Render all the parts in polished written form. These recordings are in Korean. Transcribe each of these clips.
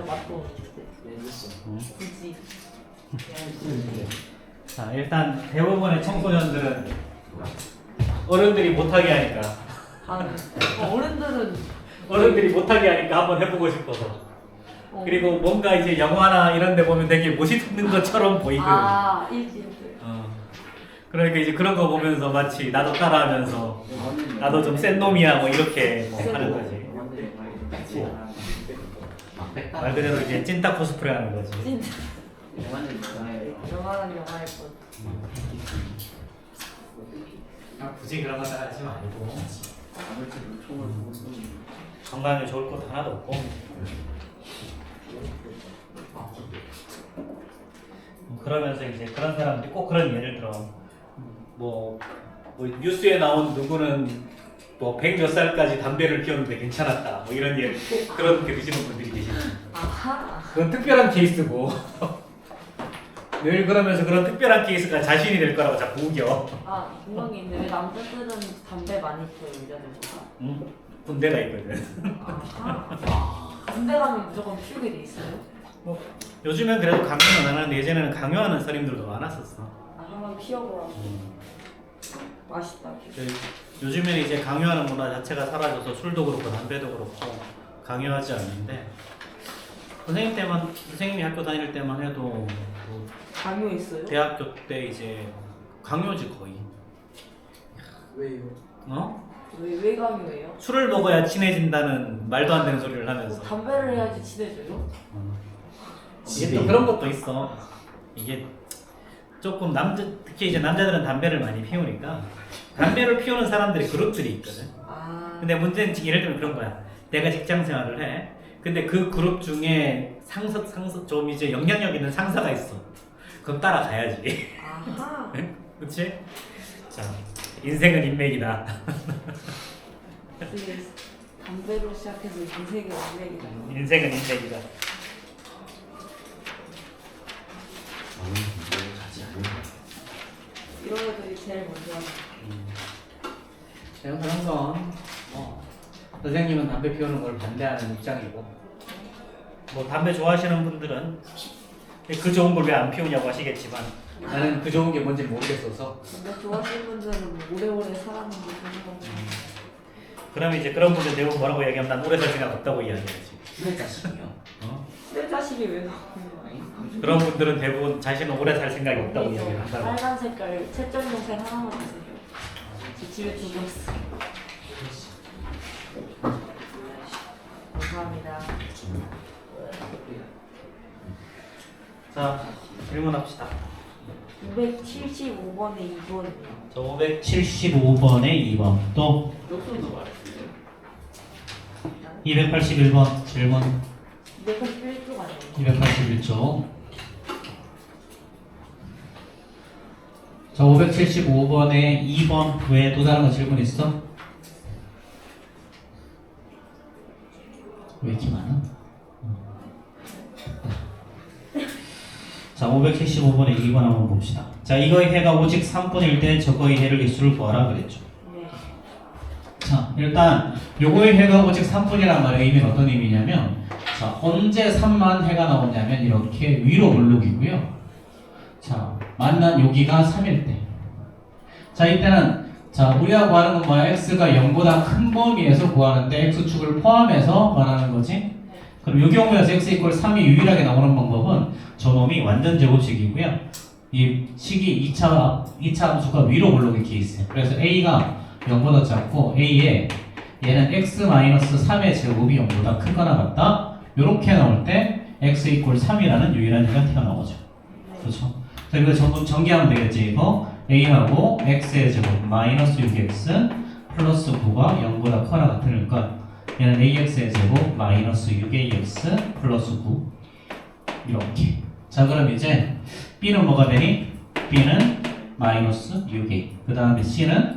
맛도 굳이. 자, 일단 대부분의 청소년들은 어른들이 못하게 하니까 어른들이 못하게 하니까 한번 해보고 싶어서. 그리고 뭔가 이제 영화나 이런 데 보면 되게 멋있는 것처럼 보이거든. 일지. 그러니까 이제 그런 거 보면서 마치 나도 따라하면서 나도 좀 센 놈이야 뭐 이렇게 뭐 하는 거지. 말 그대로 이제 찐따 코스프레 하는 거지. 진짜. 영화는 영화일 것. 굳이 그런 거 따라하지 말고 건강에 좋을 것도 하나도 없고. 그러면서 이제 그런 사람들이 꼭 그런 예를 들어 뭐 뉴스에 나온 누구는 뭐 100 몇 살까지 담배를 피웠는데 괜찮았다 뭐 이런 예 꼭 그렇게 드시는 분들이 계시죠. 그건 특별한 케이스고 늘 그러면서 그런 특별한 케이스가 자신이 될 거라고 자꾸 우겨. 궁금한 게 있는데 왜 남자들은 담배 많이 피워요, 여자들보다? 군대가 있거든. 군대 가면 무조건 피우게 돼 있어요? 요즘엔 그래도 강요는 안 하는데 예전에는 강요하는 선임들도 많았었어. 한번 피워보라고. 맛있다. 요즘에는 이제 강요하는 문화 자체가 사라져서 술도 그렇고 담배도 그렇고 강요하지 않는데 선생님이 학교 다닐 때만 해도 뭐 강요했어요? 대학교 때 이제 강요지 거의. 왜요? 왜 강요해요? 술을 먹어야 친해진다는 말도 안 되는 소리를 하면서. 담배를 해야지 친해져요? 이게 또 그런 것도 있어. 이게 조금 특히 이제 남자들은 담배를 많이 피우니까 담배를 피우는 사람들이 그룹들이 있거든. 근데 문제는 예를 들면 그런 거야. 내가 직장 생활을 해. 근데 그 그룹 중에 상사 좀 이제 영향력 있는 상사가 있어. 그럼 따라가야지. 그렇지? 자, 인생은 인맥이다. 담배로 시작해서 인생은 인맥이다. 인생은 인맥이다. 이런 애들이 제일 먼저 하는. 제가 그런 건 선생님은 담배 피우는 걸 반대하는 입장이고 뭐 담배 좋아하시는 분들은 그 좋은 걸 왜 안 피우냐고 하시겠지만 나는 그 좋은 게 뭔지 모르겠어서. 담배 좋아하시는 분들은 오래오래 살았는데 그런 거. 그러면 이제 그런 분들 대부분 뭐라고 얘기하면 난 오래 살 생각 없다고 이야기하지. 내 자식이요? 내 자식이 왜 나오는 거야? 그런 분들은 대부분 자신은 오래 살 생각이 없다고 이야기를 한다고. 빨간 색깔 채점 동생 하나만 주세요. 제 집에 두고 있어. 감사합니다. 자, 질문합시다. 275번에 2번이요. 저 575번에 2번 또 쪽순도 말했어요. 281번 질문. 281쪽 아니에요? 281쪽. 자, 575번에 2번 외에 또 다른 거 질문 있어? 왜 이렇게 많아? 자, 575번에 2번 한번 봅시다. 자, 이거의 해가 오직 3분의 1 때 저거의 해를 개수를 구하라 그랬죠. 네. 자, 일단 요거의 해가 오직 3분이라는 말의 의미는 어떤 의미냐면 자, 언제 3만 해가 나오냐면 이렇게 위로 올록이고요. 자, 만난 여기가 3일 때. 자, 이때는 자, 우리가 구하는 건 뭐야? x가 0보다 큰 범위에서 구하는데 x축을 포함해서 구하는 거지. 그럼 이 경우에서 x 이퀄 3이 유일하게 나오는 방법은 저놈이 완전 제곱식이고요. 이 식이 2차 함수가 위로 올라오는 케이스예요. 그래서 a가 0보다 작고 a에 얘는 x-3의 제곱이 0보다 크거나 같다. 이렇게 나올 때 x 이퀄 3이라는 유일한 해가 튀어나오죠. 그렇죠? 자, 이거 전부 전개하면 되겠지. 이거 a하고 x의 제곱 마이너스 6x 플러스 9가 0보다 커나 같으니까 얘는 ax의 제곱 마이너스 6ax 플러스 9 이렇게. 자, 그럼 이제 b는 뭐가 되니? b는 마이너스 6a. 그 다음에 c는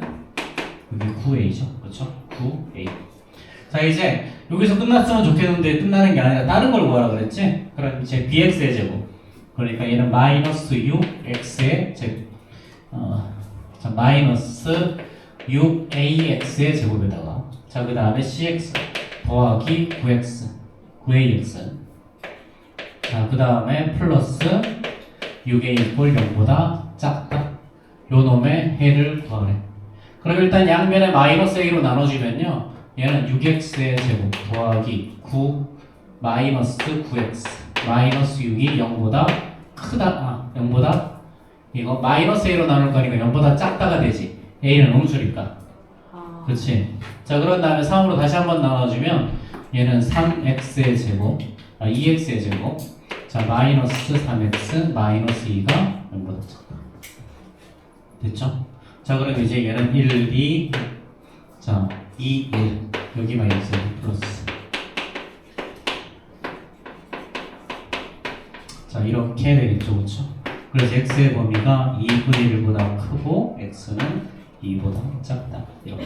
여기 9a죠. 그렇죠? 9a. 자, 이제 여기서 끝났으면 좋겠는데 끝나는 게 아니라 다른 걸 구하라 그랬지? 그럼 이제 bx의 제곱. 그러니까 얘는 마이너스 6x의 제곱. 자, 마이너스 6ax의 제곱에다가 자, 그 다음에 cx 더하기 9x 9ax 자, 그 다음에 플러스 6a 이꼴 0보다 작다. 요 놈의 해를 구하래. 그럼 일단 양변에 마이너스 a로 나눠주면요. 얘는 6x의 제곱 더하기 9 마이너스 9x 마이너스 6이 0보다 크다. 0보다 이거 마이너스 a로 나눌 거니까 0보다 작다가 되지. a는 음수니까. 아, 그렇지. 자, 그런 다음에 3으로 다시 한번 나눠주면 얘는 3x의 제곱 2x의 제곱 자 마이너스 3x 마이너스 2가 0보다 작다. 됐죠? 자, 그럼 이제 얘는 1, 2 자 2, 1 여기 마이너스 1 플러스 자 이렇게 되겠죠. 그렇죠? 그래서 x의 범위가 2분의 1보다 크고 x는 2보다 작다. 이렇게.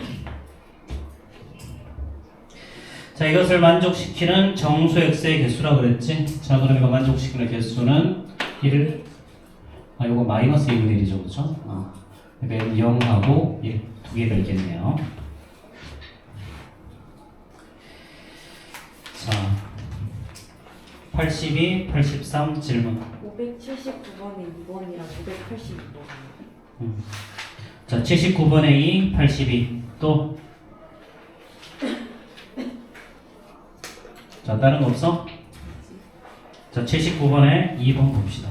자, 이것을 만족시키는 정수 x의 개수라고 그랬지? 자, 그럼 이거 만족시키는 개수는 1 요거 마이너스 2분의 1이죠. 그렇죠? 그러니까 0하고 1 두 개가 있겠네요. 자, 82, 83 질문. 579번에 2번이랑 582번. 자, 79번에 2, 82. 또. 자, 다른 거 없어? 자, 79번에 2번 봅시다.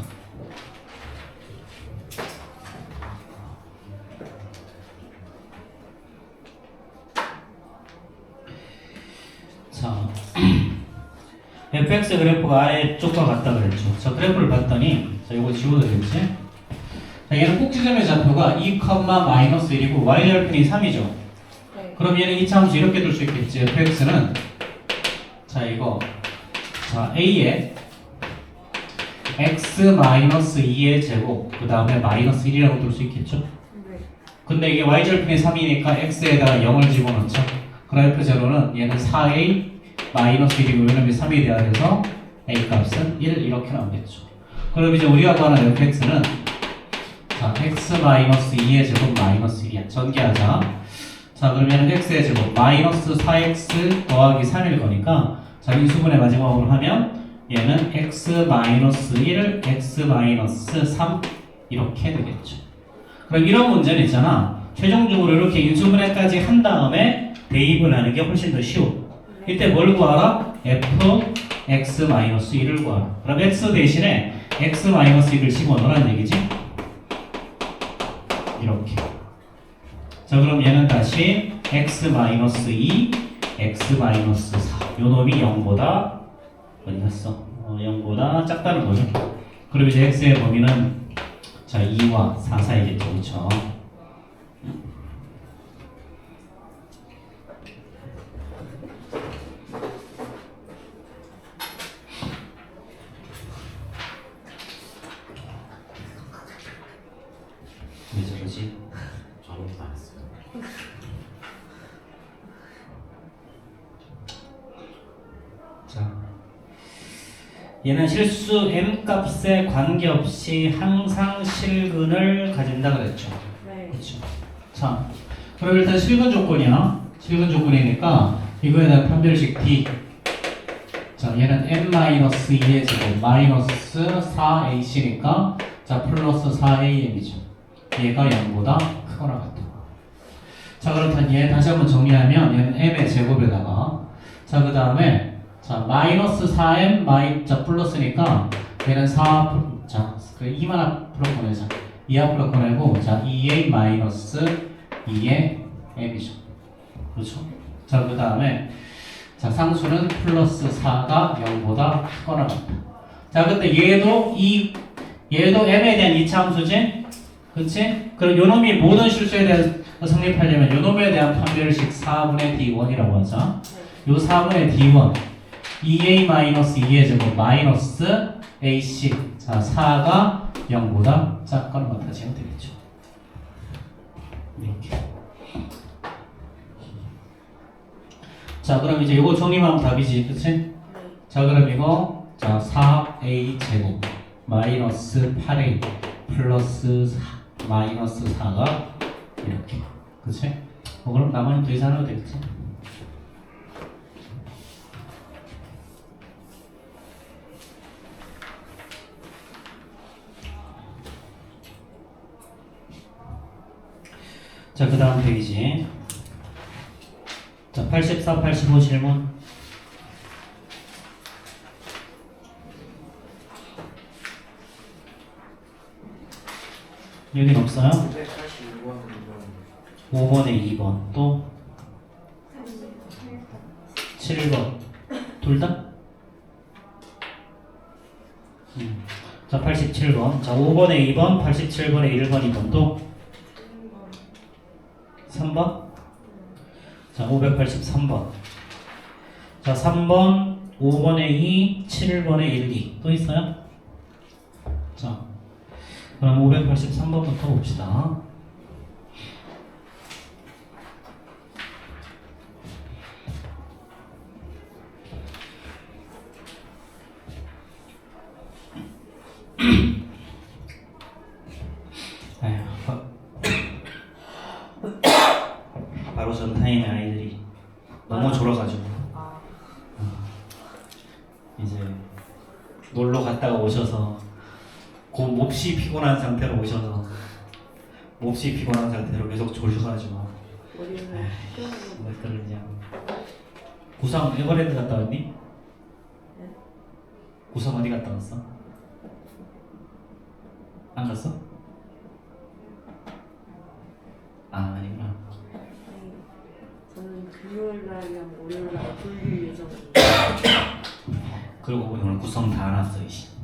자, fx 그래프가 아래쪽과 같다 그랬죠. 자, 그래프를 봤더니, 자, 이거 지워도 되겠지? 자, 얘는 꼭지점의 좌표가 2, 마이너스 1이고 y절편이 3이죠. 네. 그럼 얘는 이차함수 이렇게 둘 수 있겠지. fx는 자, 이거 자, a에 x-2의 제곱 그 다음에 마이너스 1이라고 둘 수 있겠죠. 네. 근데 이게 y절편이 3이니까 x에다가 0을 집어넣죠. 그래프 제로는 얘는 4a 마이너스 1이고 이놈이 3이 돼야 돼서 a 값은 1 이렇게 나오겠죠. 그럼 이제 우리가 구하는 fx는 자 x-2의 제곱 마이너스 1이야. 전개하자. 자, 그러면 x의 제곱 마이너스 4x 더하기 3일 거니까 자, 인수분해 마지막으로 하면 얘는 x-1을 x-3 이렇게 되겠죠. 그럼 이런 문제는 있잖아. 최종적으로 이렇게 인수분해까지 한 다음에 대입을 하는 게 훨씬 더 쉬워. 이때 뭘 구하라? fx-1을 구하라. 그럼 x 대신에 x-1을 집어넣으라는 얘기지? 이렇게. 자, 그럼 얘는 다시 x-2, x-4. 요 놈이 0보다 어디 갔어? 0보다 작다는 거죠. 그럼 이제 x의 범위는 자 2와 4 사이겠죠. 그렇죠? 왜 저러지? 아무것도 안 했어요. 자, 얘는 실수 m 값에 관계없이 항상 실근을 가진다 그랬죠. 네. 그렇죠. 자, 그럼 일단 실근 조건이야. 실근 조건이니까 이거에 대한 판별식 D. 자, 얘는 m-2의 제곱 마이너스 4ac니까 자 플러스 4am이죠. 얘가 0보다 크거나 같다. 자, 그렇다면 얘 다시 한번 정리하면 얘는 m의 제곱에다가 자, 그 다음에 자, 마이너스 4m 자 플러스니까 얘는 4 그 2만 앞으로 보내자. 2 앞으로 보내고 자 2a 마이너스 2의 m이죠. 그렇죠? 자, 그 다음에 자 상수는 플러스 4가 0보다 크거나 같다. 자, 근데 얘도 m에 대한 이차함수지? 그치? 그럼 요놈이 모든 실수에 대한 성립하려면 요놈에 대한 판별식 4분의 d1이라고 하자. 요 4분의 d1 2a-2의 제곱 마이너스 ac 자 4가 0보다 작거나 같아지면 되겠죠. 이렇게. 자, 그럼 이제 요거 정리하면 답이지. 그치? 자, 그럼 이거 자 4a 제곱 마이너스 8a 플러스 4 마이너스 4가 이렇게. 그치? 그럼 나머지는 더 이상 하면 되겠지? 자, 그 다음 페이지. 자, 84, 85 질문. 여긴 없어요? 5번에 2번 또 7번 둘 다? 자 87번 자 5번에 2번 87번에 1번 2번 또 3번 자 583번 자 3번 5번에 2 7번에 1, 2 또 있어요? 자 그럼 583번부터 봅시다. 바로 전 타임에 아이들이 너무 졸아가지고 이제 놀러 갔다가 오셔서 몹시 피곤한 상태로 오셔서 몹시 피곤한 상태로 계속 졸셔가지고 뭐들 그냥 구상 에버랜드 갔다 왔니? 구상 어디 갔다 왔어? 안 갔어? 아 아니구나. 저는 금요일날이랑 월요일날 돌릴 예정이에요. 그러고 보니 오늘 구성 다 안 왔어 이씨.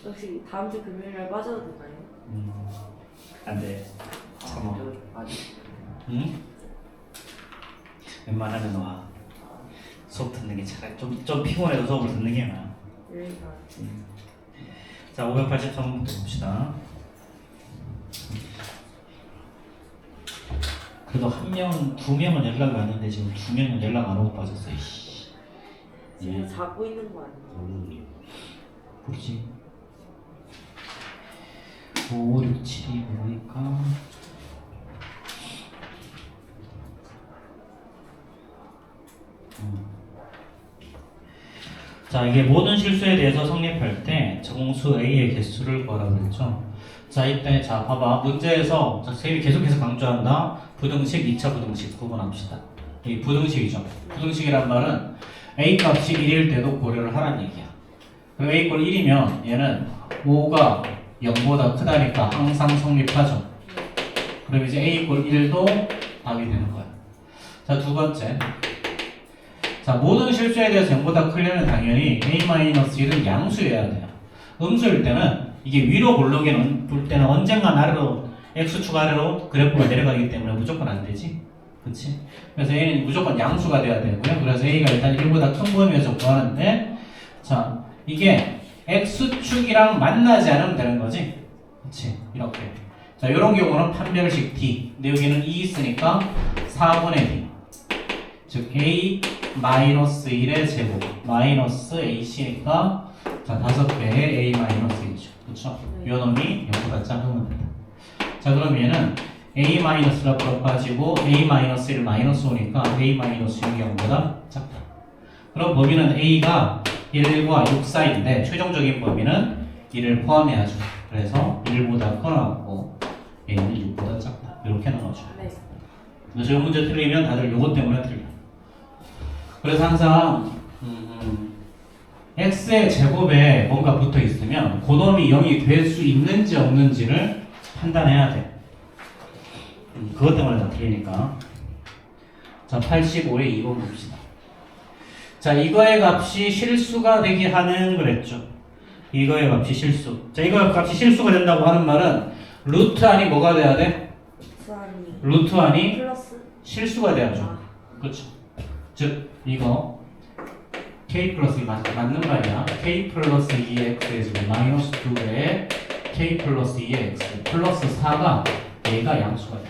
혹시 다음 주 금요일날 빠져도 되나요? 안돼. 참어. 아직 응? 웬만하면 와. 수업 듣는 게 차라리 좀 피곤해도 수업을 듣는 게 나아. 여기가 자 583번부터 봅시다. 그래도 한 명, 두 명은 연락이 왔는데 지금 두 명은 연락 안 오고 빠졌어. 이씨. 지금 자고 있는 거 아니에요? 그렇지. 5, 6, 7이 뭐니까 자 이게 모든 실수에 대해서 성립할 때 정수 A의 개수를 구하라고 그랬죠. 자 이때 자 봐봐 문제에서 자, 선생님이 계속해서 강조한다. 부등식, 2차 부등식 구분합시다. 이 부등식이죠. 부등식이란 말은 A 값이 1일 때도 고려를 하라는 얘기야. 그리고 A 꼴 1이면 얘는 5가 0보다 크다니까 항상 성립하죠. 그럼 이제 A 꼴 1도 답이 되는 거야. 자 두 번째 자 모든 실수에 대해서 0보다 크려면 당연히 A-1은 양수여야 돼요. 음수일 때는 이게 위로 볼록에는 볼 때는 언젠가 아래로 X축 아래로 그래프가 내려가기 때문에 무조건 안 되지. 그치? 그래서 A는 무조건 양수가 돼야 되고요. 그래서 A가 일단 1보다 큰 범위에서 구하는데 자 이게 X축이랑 만나지 않으면 되는 거지. 그치? 이렇게. 자 이런 경우는 판별식 D. 근데 여기는 2 있으니까 4분의 D. 즉 A-1의 제곱 마이너스 AC니까 자 5배의 A-1이죠. 그쵸? 요 놈이 0보다 작으면 된다. 자 그럼 얘는 A-를 앞으로 빠지고 A-1 마이너스 오니까 A-6이 0보다 작다. 그럼 범위는 A가 1과 6 사이인데 최종적인 범위는 1을 포함해야죠. 그래서 1보다 커나왔고 A는 6보다 작다. 이렇게 나오죠. 네. 그래서 이 문제 틀리면 다들 요것 때문에 틀려. 그래서 항상 x의 제곱에 뭔가 붙어 있으면 고놈이 0이 될 수 있는지 없는지를 판단해야 돼. 그것 때문에 다 틀리니까. 자 85에 2번 봅시다. 자 이거의 값이 실수가 되게 하는 그랬죠. 이거의 값이 실수. 자 이거의 값이 실수가 된다고 하는 말은 루트 안이 뭐가 돼야 돼? 루트 안이 플러스 실수가 돼야죠. 그렇죠. 즉 이거 k 플러스 맞는 말이야. k 플러스 2x에서 마이너스 2에 k 플러스 2x 플러스 4가 얘가 양수가 돼.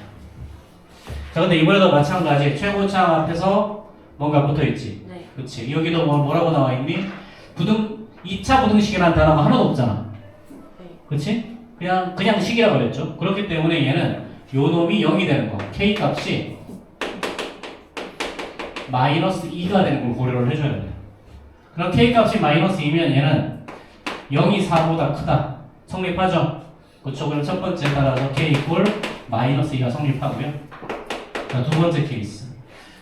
자 근데 이번에도 마찬가지 최고차항 앞에서 뭔가 붙어있지. 네. 그렇지. 여기도 뭐라고 나와있니? 2차 부등식이라는 단어가 하나도 없잖아. 네. 그렇지? 그냥 식이라고 그랬죠. 그렇기 때문에 얘는 요 놈이 0이 되는 거. k 값이 마이너스 2가 되는 걸 고려를 해줘야 돼. 그럼 k 값이 마이너스 2면 얘는 0이 4보다 크다. 성립하죠? 그렇죠? 그럼 첫 번째 따라서 k 이퀄 마이너스 2가 성립하고요. 자, 두 번째 케이스.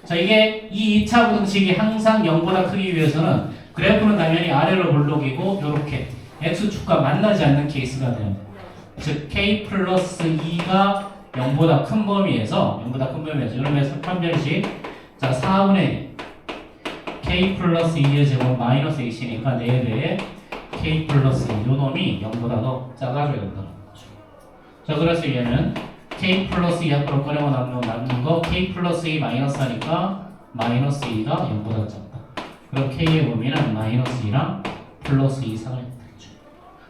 자, 이게 이 2차 부등식이 항상 0보다 크기 위해서는 그래프는 당연히 아래로 볼록이고 이렇게 x축과 만나지 않는 케이스가 돼요. 즉 k 플러스 2가 0보다 큰 범위에서 이러면서 판별식 자 4분의 k 플러스 2의 제곱 마이너스 x니까 4배의 k 플러스 2 요놈이 0보다 더 작아져야 된다는 거죠. 자 그래서 얘는 k 플러스 2 앞으로 꺼내고 남는 거 k 플러스 2 마이너스 하니까 마이너스 2가 0보다 작다. 그럼 k의 범위는 마이너스 2랑 플러스 2 상을 되죠.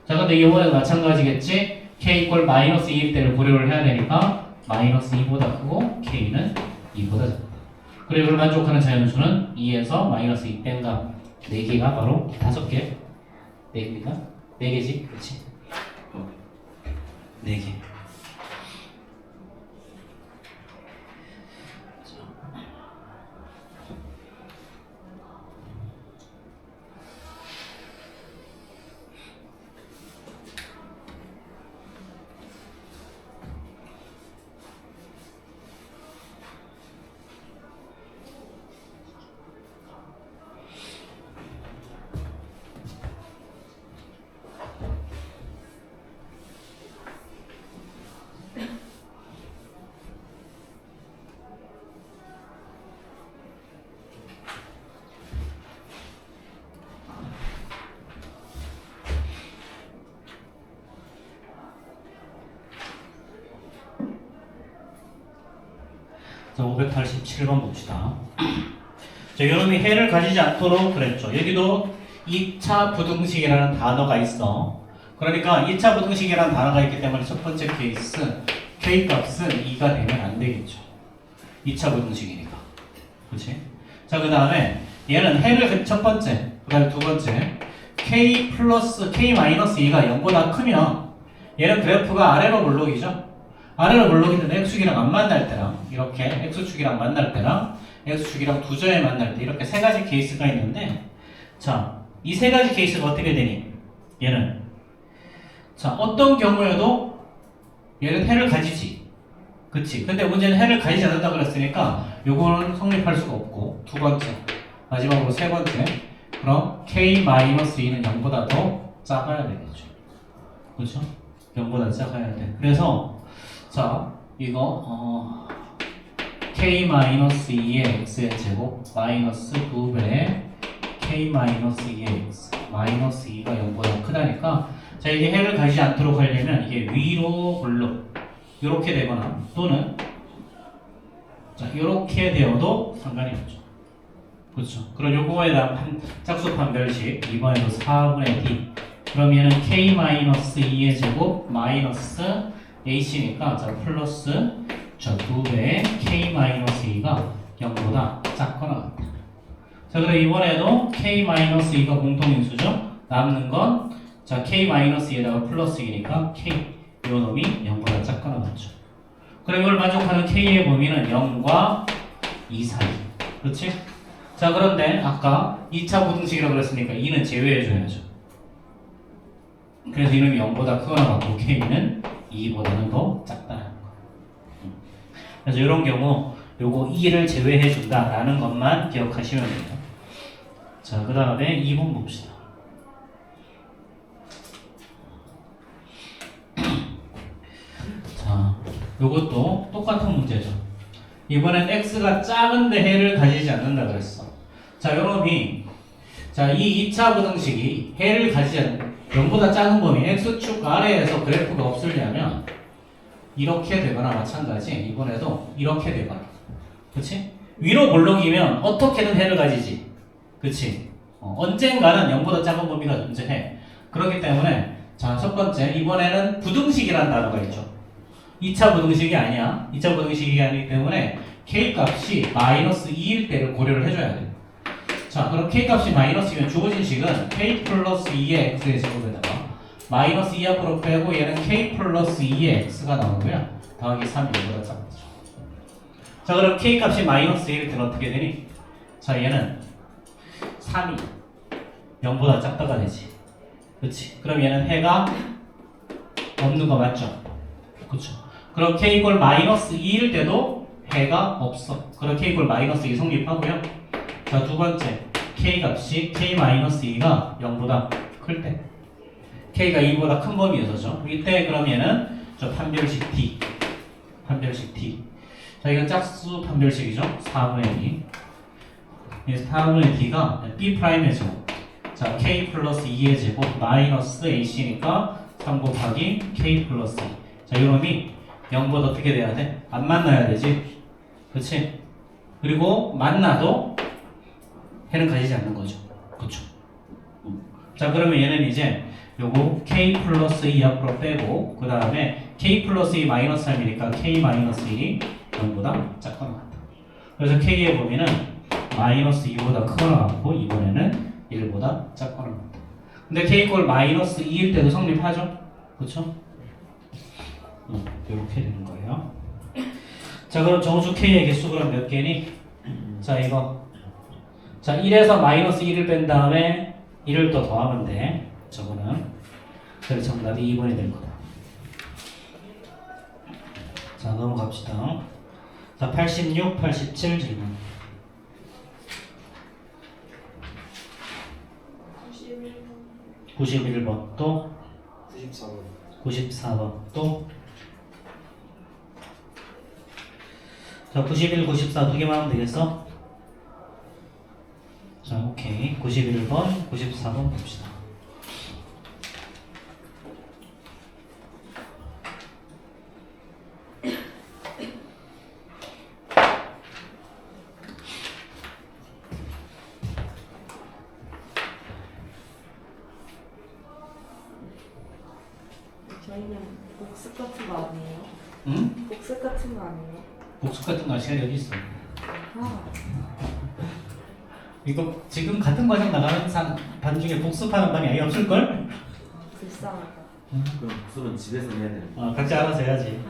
자 근데 이번에도 마찬가지겠지. k 이퀄 마이너스 2일 때를 고려를 해야 되니까 마이너스 2보다 크고 k는 2보다 작다. 그리고 이걸 만족하는 자연수는 2에서 마이너스 2 뺀 값 4개가 바로 5개 4개입니다. 4개지? 그렇지? 4개. 자, 587번 봅시다. 자, 요놈이 해를 가지지 않도록 그랬죠. 여기도 2차 부등식이라는 단어가 있어. 그러니까 2차 부등식이라는 단어가 있기 때문에 첫 번째 케이스 k 값은 2가 되면 안 되겠죠. 2차 부등식이니까. 그렇지? 자, 그 다음에 얘는 해를 첫 번째, 그 다음에 두 번째 k 플러스 k 마이너스 2가 0보다 크면 얘는 그래프가 아래로 볼록이죠. 아래로 볼록인데 x축이랑 안 만날 때랑 이렇게 x축이랑 만날 때랑 x축이랑 두 점에 만날 때 이렇게 세 가지 케이스가 있는데 자, 이 세 가지 케이스가 어떻게 되니? 얘는 자, 어떤 경우에도 얘는 해를 가지지. 그치? 근데 문제는 해를 가지지 않는다 그랬으니까 요거는 성립할 수가 없고 두 번째 마지막으로 세 번째 그럼 k-2는 0보다 더 작아야 되겠죠. 그렇죠? 0보다 작아야 돼. 그래서 자, 이거 k-2의 x의 제곱 마이너스 2배의 k-2의 x 마이너스 2가 0보다 크다니까 자, 이게 해를 가지지 않도록 하려면 이게 위로 볼록 이렇게 되거나 또는 자, 이렇게 되어도 상관이 없죠. 그렇죠. 그럼 요거에 대한 짝수 판별식 이번에도 4분의 d 그럼 얘는 k-2의 제곱 마이너스 h니까 자 플러스 자 2배의 k-2가 0보다 작거나 같다. 자 그럼 이번에도 k-2가 공통인수죠. 남는 건 자 k-2에다가 플러스 2니까 k 요 놈이 0보다 작거나 같죠. 그럼 이걸 만족하는 k의 범위는 0과 2 사이. 그렇지? 자 그런데 아까 2차 부등식이라고 그랬으니까 2는 제외해줘야죠. 그래서 이놈이 0보다 크거나 같고 k는 2보다는 더 작다는 거. 그래서 이런 경우 요거 2를 제외해 준다라는 것만 기억하시면 돼요. 자, 그 다음에 2번 봅시다. 자, 요것도 똑같은 문제죠. 이번엔 x가 작은데 해를 가지지 않는다 그랬어. 자, 요놈이 자, 이 2차 부등식이 해를 가지지 않는 0보다 작은 범위 x축 아래에서 그래프가 없으려면 이렇게 되거나 마찬가지 이번에도 이렇게 되거나 그치? 위로 볼록이면 어떻게든 해를 가지지 그치? 언젠가는 0보다 작은 범위가 존재해. 그렇기 때문에 자, 첫 번째 이번에는 부등식이라는 단어가 있죠. 2차 부등식이 아니야. 2차 부등식이 아니기 때문에 k값이 마이너스 2일 때를 고려를 해줘야 돼. 자, 그럼 k값이 마이너스면 주어진 식은 k 플러스 2의 x의 제곱에다가 마이너스 2 앞으로 빼고 얘는 k 플러스 2의 x가 나오고요. 더하기 3이 0보다 작죠. 자, 그럼 k값이 마이너스 1일 때는 어떻게 되니? 자, 얘는 3이 0보다 작다가 되지. 그렇지? 그럼 얘는 해가 없는 거 맞죠? 그렇죠? 그럼 k 이퀄 마이너스 2일 때도 해가 없어. 그럼 k 이퀄 마이너스 2 성립하고요. 자, 두 번째 k 값이 k 마이너스 2가 0보다 클 때. k가 2보다 큰 범위에서죠. 이때 그럼 얘는 저 판별식 t. 판별식 t. 자, 이건 짝수 판별식이죠. 4분의 2. 이 4분의 t가 b'의 제곱. 자, k 플러스 2의 제곱 마이너스 ac니까 3 곱하기 k 플러스 2. 자, 이놈이 0보다 어떻게 돼야 돼? 안 만나야 되지. 그치? 그리고 만나도 해는 가지지 않는 거죠. 그쵸? 자, 그러면 얘는 이제 요거 k 플러스 2 앞으로 빼고 그 다음에 k 플러스 2 마이너스 3이니까 k 마이너스 1이 0보다 작거나 같다. 그래서 k의 범위는 마이너스 2보다 크거나 같고 이번에는 1보다 작거나 같다. 근데 k 이퀄 마이너스 2일 때도 성립하죠? 그쵸? 이렇게 되는 거예요. 자, 그럼 정수 k의 개수 그럼 몇 개니? 자, 이거 자 1에서 마이너스 1을 뺀 다음에 1을 또 더하면 돼. 저거는 그래서 정답이 2번이 될 거다. 자, 넘어갑시다. 자, 86, 87 질문. 91번 또 94번 94번 또. 자, 91, 94 두 개만 하면 되겠어? 자, 오케이. 91번, 94번 봅시다. 저희는 복습 같은 거 아니에요? 응? 복습 같은 거 아니에요? 복습 같은 거 시간이 어디 있어? 아, 이거 지금 같은 과정 나가는 반 중에 복습하는 반이 아예 없을걸? 불쌍하다. 그럼 복습은 집에서 해야 되는 각자 알아서 해야지.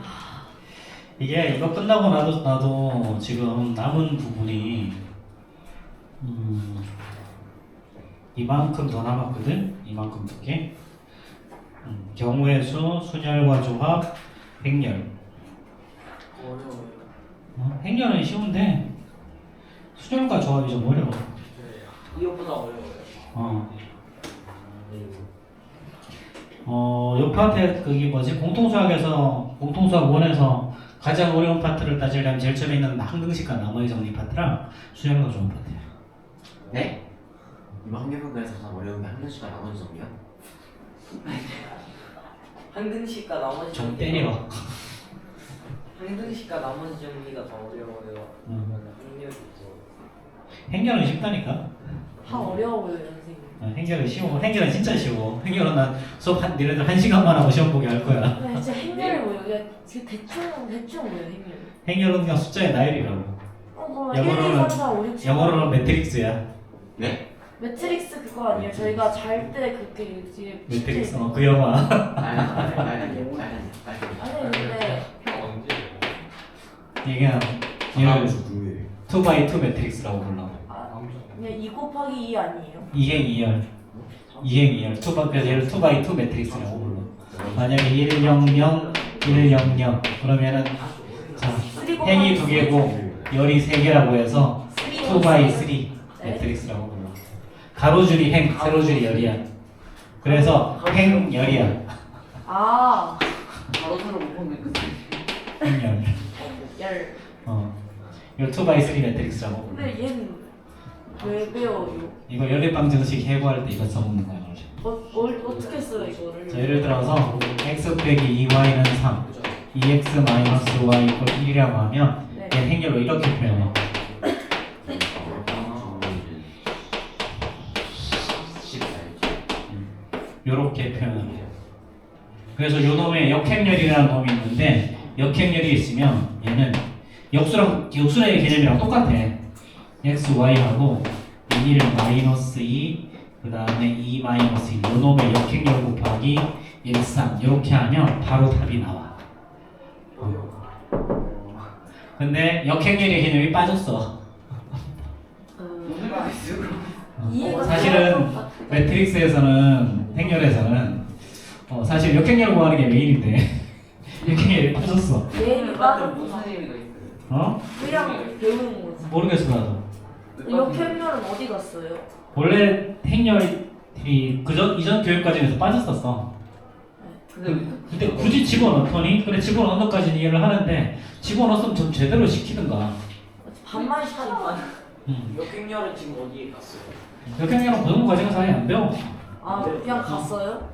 이게 이거 끝나고 나도 지금 남은 부분이 이만큼 더 남았거든? 이만큼 두 개. 경우의 수, 순열과 조합, 행렬. 어려워요. 행렬은 쉬운데 순열과 조합이 좀 어려워. 이것보다 어려워요. 요 파트에 그게 뭐지? 공통수학 원에서 가장 어려운 파트를 따지려면 제일 처음에 있는 항등식과 나머지 정리 파트랑 순열과 조합 파트야. 네? 이거 한계분과에서 가장 어려운 게 한글씨가 나머지 정리야? 한등식과 나머지 좀 정리가- 때려. 한등식과 나머지 정리가 더 어려워요. 능력이 행렬은 쉽다니까. 다 어려워요, 선생님. 행렬은 쉬워. 행렬은 진짜 쉬워. 행렬은 난 수업 니네들 1시간만 하고 시험 보게 할 거야. 근데 진짜 행렬이 뭐예요? 그냥 지금 대충 뭐예요, 행렬? 행렬은 그냥 숫자의 나열이라고. 그럼 영어로는- 1, 2, 3, 4, 5, 6, 7, 영어로는 매트릭스야. 네? 매트릭스 그거 아니에요? 저희가 잘 때 그렇게 이제 매트릭스 그 영화. 빨리 아니 근데 이게 얘를 2x2 매트릭스라고 불러. 그냥 2 곱하기 2 아니에요? 2행 2열. 그래서 얘를 2x2 매트릭스라고 불러. 만약에 1, 0, 0, 1, 0, 0 그러면은 자 행이 2개고 열이 3개라고 해서 2x3 매트릭스라고 불러. 가로줄이 행, 세로줄이 열이야. 그래서 행열이야. 아, 바로서로 못 보는 그 행열. 열. 이거 2x3 매트릭스라고 불러. 근데 얘는 왜 배워요? 이거 연립방정식 해부할 때 이거 써먹는 거야. 어떻게 써요 이거를? 자, 예를 들어서 x 빼기 2y는 3, 2x 마이너스 y 이퀄 1이라고 하면 네. 얘 행렬로 이렇게 표현해. 요렇게 표현합니다. 그래서 요 놈에 역행렬이라는 놈이 있는데 역행렬이 있으면 얘는 역수의 개념이랑 똑같아. x, y하고 1 마이너스 2 그 다음에 2 마이너스 1 요 놈의 역행렬 곱하기 1, 3 이렇게 하면 바로 답이 나와. 근데 역행렬의 개념이 빠졌어. 이해가 사실은 돼요? 매트릭스에서는 행렬에서는 사실 역행렬 구하는 게 메인인데 이렇게 빠졌어. 예인이 빠졌구나. 무슨 의미가 있어요? 어? 그냥 배우는 거지. 모르겠어 나도. 역행렬은 어디 갔어요? 원래 행렬이 이전 교육과정에서 빠졌었어. 근데 굳이 집어넣더니 그래 집어넣는 것까지는 이해를 하는데 집어넣었으면 좀 제대로 시키든가. 반만 시키니까. 역행렬은 지금 어디에 갔어요? 역행렬은 고등부 과정에서 아예 안 배워. 아 그냥 갔어요?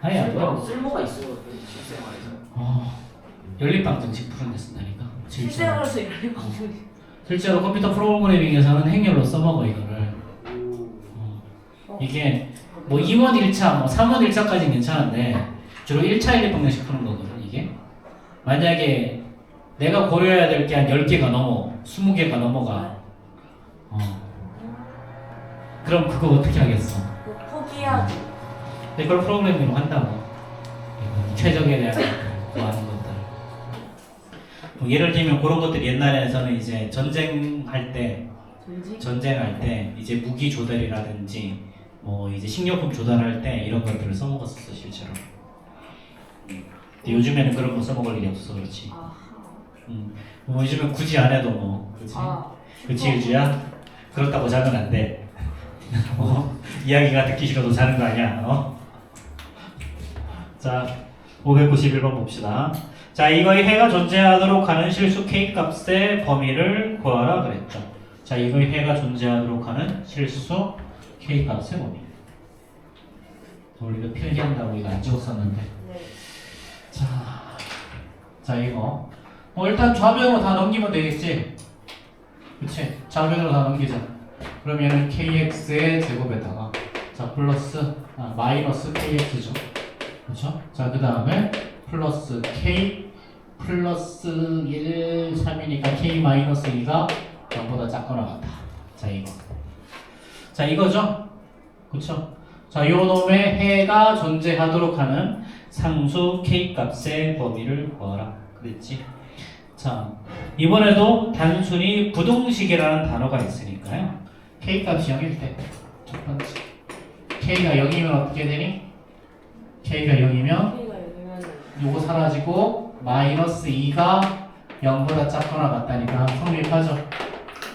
아예 안 배워. 쓸모가 있어요. 실생활에서. 연립방정식 푸는 데 쓴다니까. 실생활에서 이렇게 방송이. 실제로 컴퓨터 프로그래밍에서는 행렬로 써먹어 이거를. 이게 뭐 2원 1차, 뭐 3원 1차까지는 괜찮은데 주로 1차 연립방정식 푸는 거거든 이게. 만약에 내가 고려해야 될 게 한 10개가 넘어, 20개가 넘어가. 그럼 그거 어떻게 하겠어? 포기하지. 근데 그걸 프로그래밍으로 한다고. 최적에 대한 구하는 것들. 뭐 예를 들면 그런 것들 옛날에서는 이제 전쟁할 때 이제 무기 조달이라든지 뭐 이제 식료품 조달할 때 이런 것들을 써먹었었어 실제로. 근데 요즘에는 그런 거 써먹을 일이 없어서 그렇지. 뭐 요즘엔 굳이 안 해도 뭐 그렇지. 그치 유주야? 그렇다고 자면 안 돼. 이야기가 듣기 싫어도 자는 거 아니야. 자 591번 봅시다. 자 이거의 해가 존재하도록 하는 실수 k 값의 범위를 구하라 그랬죠. 자 이거의 해가 존재하도록 하는 실수 k 값의 범위. 우리가 필기한다고 이거 안 지웠었는데. 네. 자 이거 일단 좌변으로 다 넘기면 되겠지. 그치? 좌변으로 다 넘기자. 그럼 얘는 kx의 제곱에다가 자 플러스 마이너스 kx죠. 그렇죠? 자 그 다음에 플러스 k 플러스 1, 3이니까 k 마이너스 2가 0보다 작거나 같다. 자 이거. 자 이거죠? 그쵸? 자 요 놈의 해가 존재하도록 하는 상수 k 값의 범위를 구하라. 그랬지? 자 이번에도 단순히 부동식이라는 단어가 있으니까요. k 값이 0일 때 첫 번째 k가 0이면 어떻게 되니? k가 0이면 K가 여기면 요거 사라지고 마이너스 2가 0보다 작거나 같다니까 성립하죠.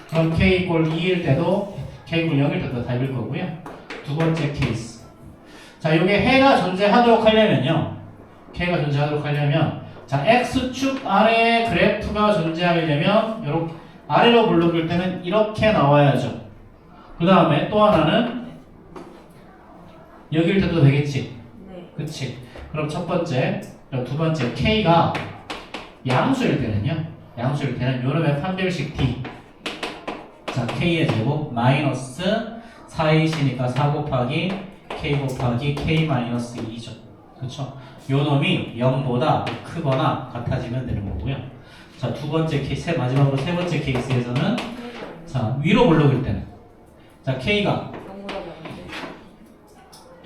그럼 k 이꼴 2일 때도 k 이꼴 0일 때도 답일 거고요. 두 번째 케이스. 자 요게 해가 존재하도록 하려면요. k가 존재하도록 하려면 자 x축 아래에 그래프가 존재하려면 요렇게 아래로 물러길 때는 이렇게 나와야죠. 그 다음에 또 하나는 여기일 때도 되겠지. 네. 그치? 그럼 첫 번째, 두 번째 k가 양수일 때는요. 양수일 때는 요놈의 판별식 d. 자 k의 제곱 마이너스 4이시니까 4 곱하기 k 곱하기 k 마이너스 2죠. 그쵸? 요놈이 0보다 크거나 같아지면 되는 거고요. 자 두 번째 케이스, 마지막으로 세 번째 케이스에서는 자 위로 물러길 때는 자 k가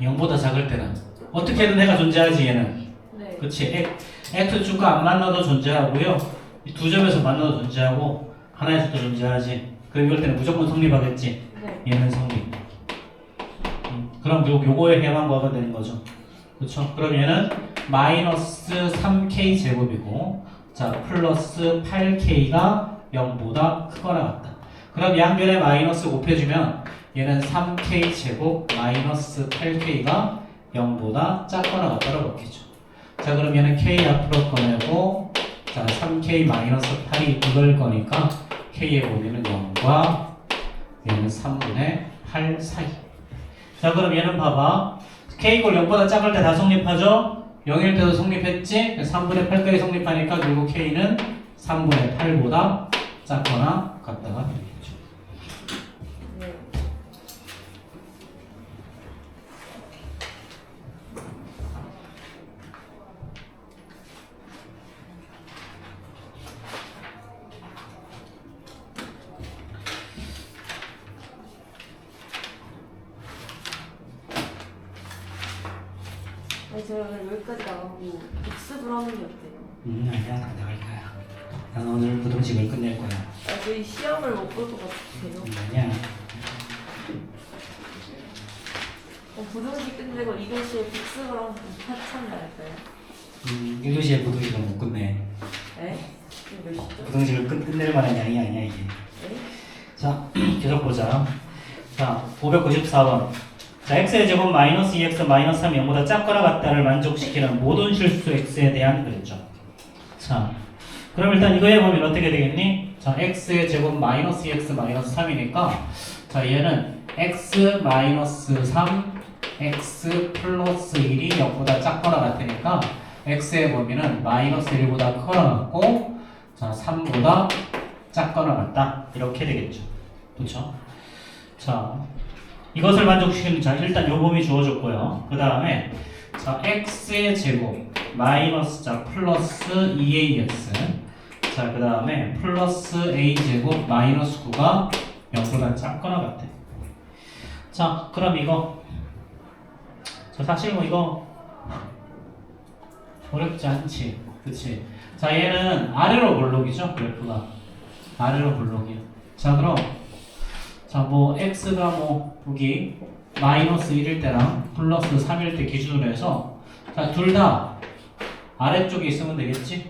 0보다 작을 때는 어떻게든 해가 존재하지 얘는. 네. 그치? x축과 안 만나도 존재하고요. 이 두 점에서 만나도 존재하고 하나에서도 존재하지. 그럼 이럴 때는 무조건 성립하겠지. 네. 얘는 성립. 그럼 요거의 해만 구하면 되는 거죠. 그쵸? 그럼 얘는 마이너스 3k 제곱이고 자 플러스 8k가 0보다 크거나 같다. 그럼 양변에 마이너스 곱해주면 얘는 3k 제곱 마이너스 8k가 0보다 작거나 같다고 먹겠죠. 자 그럼 얘는 k 앞으로 꺼내고 자 3k 마이너스 8이 이걸 거니까 k의 범위는 0과 얘는 3분의 8 사이. 자 그럼 얘는 봐봐. k 이꼴 0보다 작을 때 다 성립하죠? 0일 때도 성립했지? 3분의 8까지 성립하니까 결국 k는 3분의 8보다 작거나 같다가 되겠죠. 네. 제가 오늘 여기까지 나가고 복습을 하는 게 어때요? 아니야 다 나갈 거야. 난 오늘 부동식을 끝낼 거야. 저희 시험을 못 볼 것 같아요. 아니야. 부동식 끝내고 이것이 복습을 하면 좀 한참 날까요? 1교시에 부동식을 못 끝내. 에? 지금 몇 시죠? 부동식을 끝낼 만한 양이 아니야 이게. 에? 자, 계속 보자. 자, 594번. 자, x의 제곱 마이너스 2x 마이너스 3이 0보다 작거나 같다를 만족시키는 모든 실수 x에 대한 그랬죠. 자, 그럼 일단 이거 해보면 어떻게 되겠니? 자, x의 제곱 마이너스 2x 마이너스 3이니까 자, 얘는 x 마이너스 3 x 플러스 1이 0보다 작거나 같으니까 x의 범위는 마이너스 1보다 크거나 같고 자, 3보다 작거나 같다 이렇게 되겠죠. 그렇죠? 자, 이것을 만족시키는 자 일단 요 범위 주어졌고요. 그 다음에 자 x의 제곱 마이너스 자 플러스 2ax 자 그 다음에 플러스 a 제곱 마이너스 9가 0보다 작거나 같아. 자 그럼 이거 자 사실 뭐 이거 어렵지 않지, 그치? 자 얘는 아래로 볼록이죠, 그래프가 아래로 볼록이야. 자 그럼 자 뭐 x가 뭐 여기 마이너스 1일 때랑 플러스 3일 때 기준으로 해서 자 둘 다 아래쪽에 있으면 되겠지?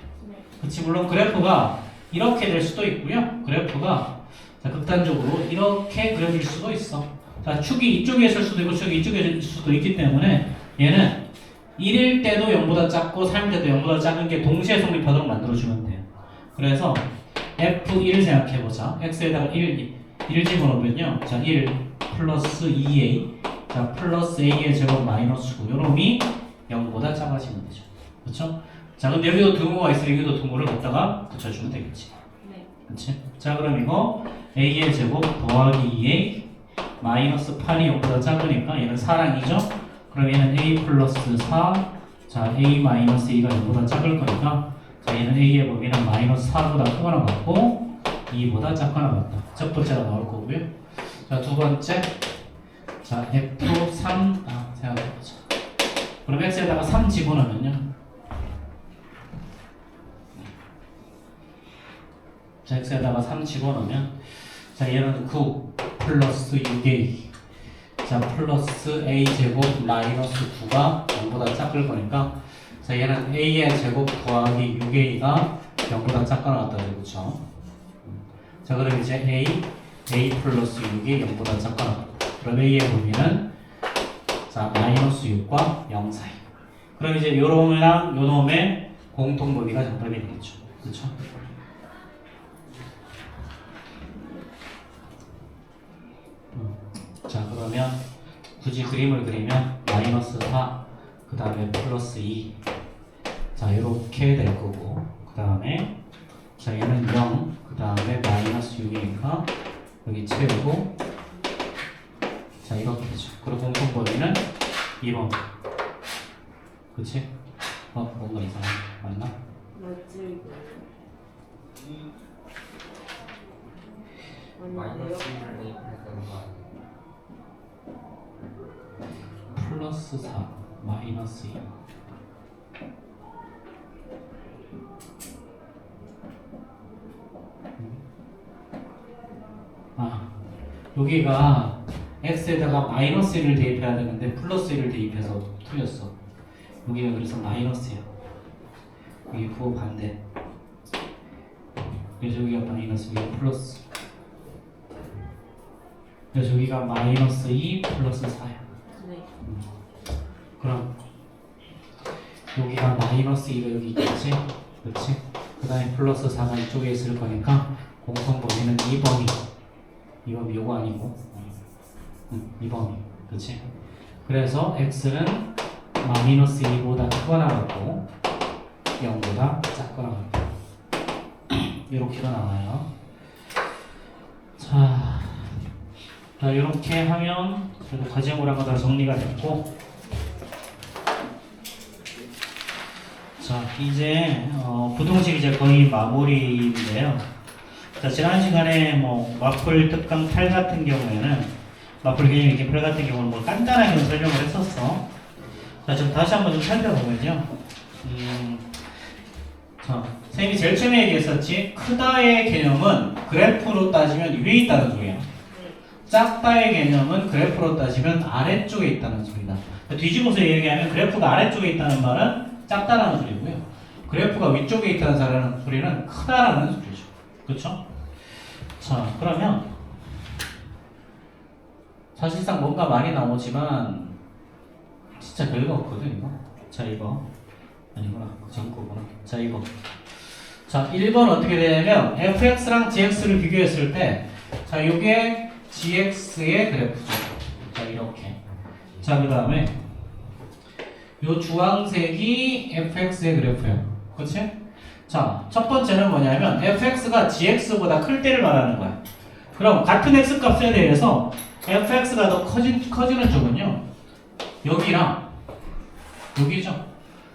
그치? 물론 그래프가 이렇게 될 수도 있고요. 그래프가 자 극단적으로 이렇게 그려질 수도 있어. 자 축이 이쪽에 있을 수도 있고 축이 이쪽에 있을 수도 있기 때문에 얘는 1일 때도 0보다 작고 3일 때도 0보다 작은 게 동시에 성립하도록 만들어주면 돼요. 그래서 F1 생각해보자. x에다가 1 집어넣으면요. 자, 1 플러스 2a 자, 플러스 a의 제곱 마이너스 9 요놈이 0보다 작아지면 되죠. 그렇죠? 자, 근데 여기도 등호가 있으니 여기도 등호를 갖다가 붙여주면 되겠지. 네. 그렇지? 자, 그럼 이거 a의 제곱 더하기 2a 마이너스 8이 0보다 작으니까 얘는 4랑 2죠? 그럼 얘는 a 플러스 4 자, a 마이너스 2가 0보다 작을 거니까 자, 얘는 a의 범위는 마이너스 4보다 크거나 같고 2보다 작거나 같다. 첫 번째가 나올 거고요. 자, 두 번째. 자, F3 생각해보자. 그럼 x에다가 3 집어넣으면요. 자, x에다가 3 집어넣으면 자, 얘는 9 플러스 6a 자, 플러스 a 제곱 마이너스 9가 0보다 작을 거니까 자, 얘는 a의 제곱 더하기 6a가 0보다 작거나 같다. 그렇죠? 자, 그럼 이제 a 플러스 6이 0보다 작거나 같다. 그럼 a의 범위는 자 마이너스 6과 0 사이. 그럼 이제 요놈이랑 요놈의 공통 범위가 정답이 되겠죠. 그렇죠? 자, 그러면 굳이 그림을 그리면 마이너스 4, 그 다음에 플러스 2. 자, 이렇게 될 거고, 그 다음에 자, 얘는 0, 그 다음에 마이너스 6이니까 여기 채우고 자, 이렇게 되죠. 그리고 공통 범위는 2번. 그치? 뭔가 이상해. 맞나? 맞지? 마이너스 1을 대입했던 거 플러스 4, 마이너스 2. 여기가 x에다가 마이너스 1을 대입해야 되는데 플러스 1을 대입해서 틀렸어. 여기가 그래서 마이너스야. 여기 부호 반대. 그래서 여기가 마이너스, 여기가 플러스. 그래서 여기가 마이너스 2 플러스 4야. 네. 그럼 여기가 마이너스 2가 여기 있겠지? 그렇지? 그 다음에 플러스 4가 이쪽에 있을 거니까 공통 범위는 2범위. 2범위 요거 아니고 2범위. 그렇지? 그래서 x는 마이너스 2보다 크거나 같고 0보다 작거나 같다. 이렇게도 나와요. 자, 이렇게 하면 그래도 과제물한 거 다 정리가 됐고, 자 이제 부동식 이제 거의 마무리인데요. 자, 지난 시간에 뭐 마플 특강 8 같은 경우에는 마플 개념 이렇게 8 같은 경우는 뭐 간단하게 설명을 했었어. 자, 지금 다시 한번 좀 살펴보면요. 자, 선생님이 제일 처음에 얘기했었지. 크다의 개념은 그래프로 따지면 위에 있다는 소리야. 작다의 개념은 그래프로 따지면 아래쪽에 있다는 소리다. 뒤집어서 얘기하면 그래프가 아래쪽에 있다는 말은 작다라는 소리고요. 그래프가 위쪽에 있다는 소리는 크다라는 소리죠. 그렇죠? 자, 그러면 사실상 뭔가 많이 나오지만 진짜 별거 없거든 이거. 자, 이거 아니구나. 전 거구나. 자, 이거. 자, 1번 어떻게 되냐면 fx랑 gx를 비교했을 때 자, 요게 gx의 그래프죠. 자, 이렇게. 자, 그 다음에 요 주황색이 fx의 그래프예요. 그치? 자, 첫 번째는 뭐냐면 fx가 gx보다 클 때를 말하는 거야. 그럼 같은 x값에 대해서 fx가 더 커지는 쪽은요. 여기랑 여기죠.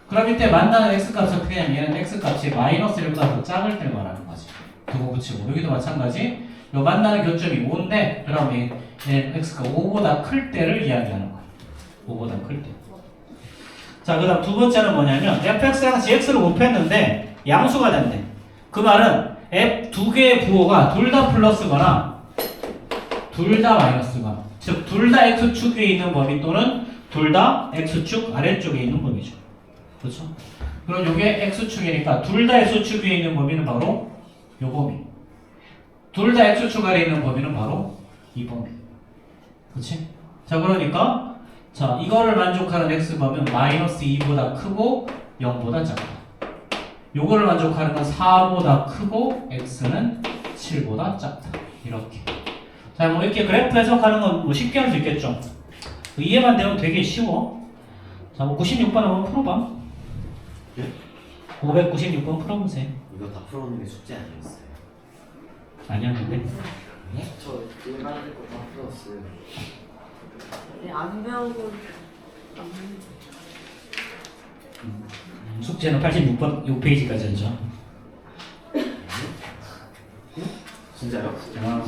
그럼 이때 만나는 x값을 어떻게 하냐면 얘는 x값이 마이너스 1보다 더 작을 때를 말하는 거지. 두고 붙이고 여기도 마찬가지. 요 만나는 교점이 5인데 그럼 얘는 x가 5보다 클 때를 이야기하는 거야. 5보다 클 때. 자, 그 다음 두 번째는 뭐냐면 fx랑 gx를 곱했는데 양수가 된대. 그 말은 f 두 개의 부호가 둘 다 플러스거나 둘 다 마이너스거나, 즉 둘 다 x축 위에 있는 범위 또는 둘 다 x축 아래쪽에 있는 범위죠. 그렇죠? 그럼 이게 x축이니까 둘 다 x축 위에 있는 범위는 바로 요 범위. 둘 다 x축 아래에 있는 범위는 바로 이 범위. 그렇지? 자, 그러니까 자, 이거를 만족하는 x범위는 마이너스 2보다 크고 0보다 작다. 요거를 만족하는 건 4보다 크고 x는 7보다 작다. 이렇게. 자, 뭐 이렇게 그래프 해석하는 건 뭐 쉽게 할 수 있겠죠. 이해만 되면 되게 쉬워. 자, 뭐 96번 한번 풀어봐. 예? 596번 풀어보세요. 이거 다 풀어오는 게 숙제 아니었어요? 아니었는데. 저 일반인 거다 풀었어요. 네, 안 배우고 숙제는 86번 요 페이지까지 하죠. 진짜요? 아,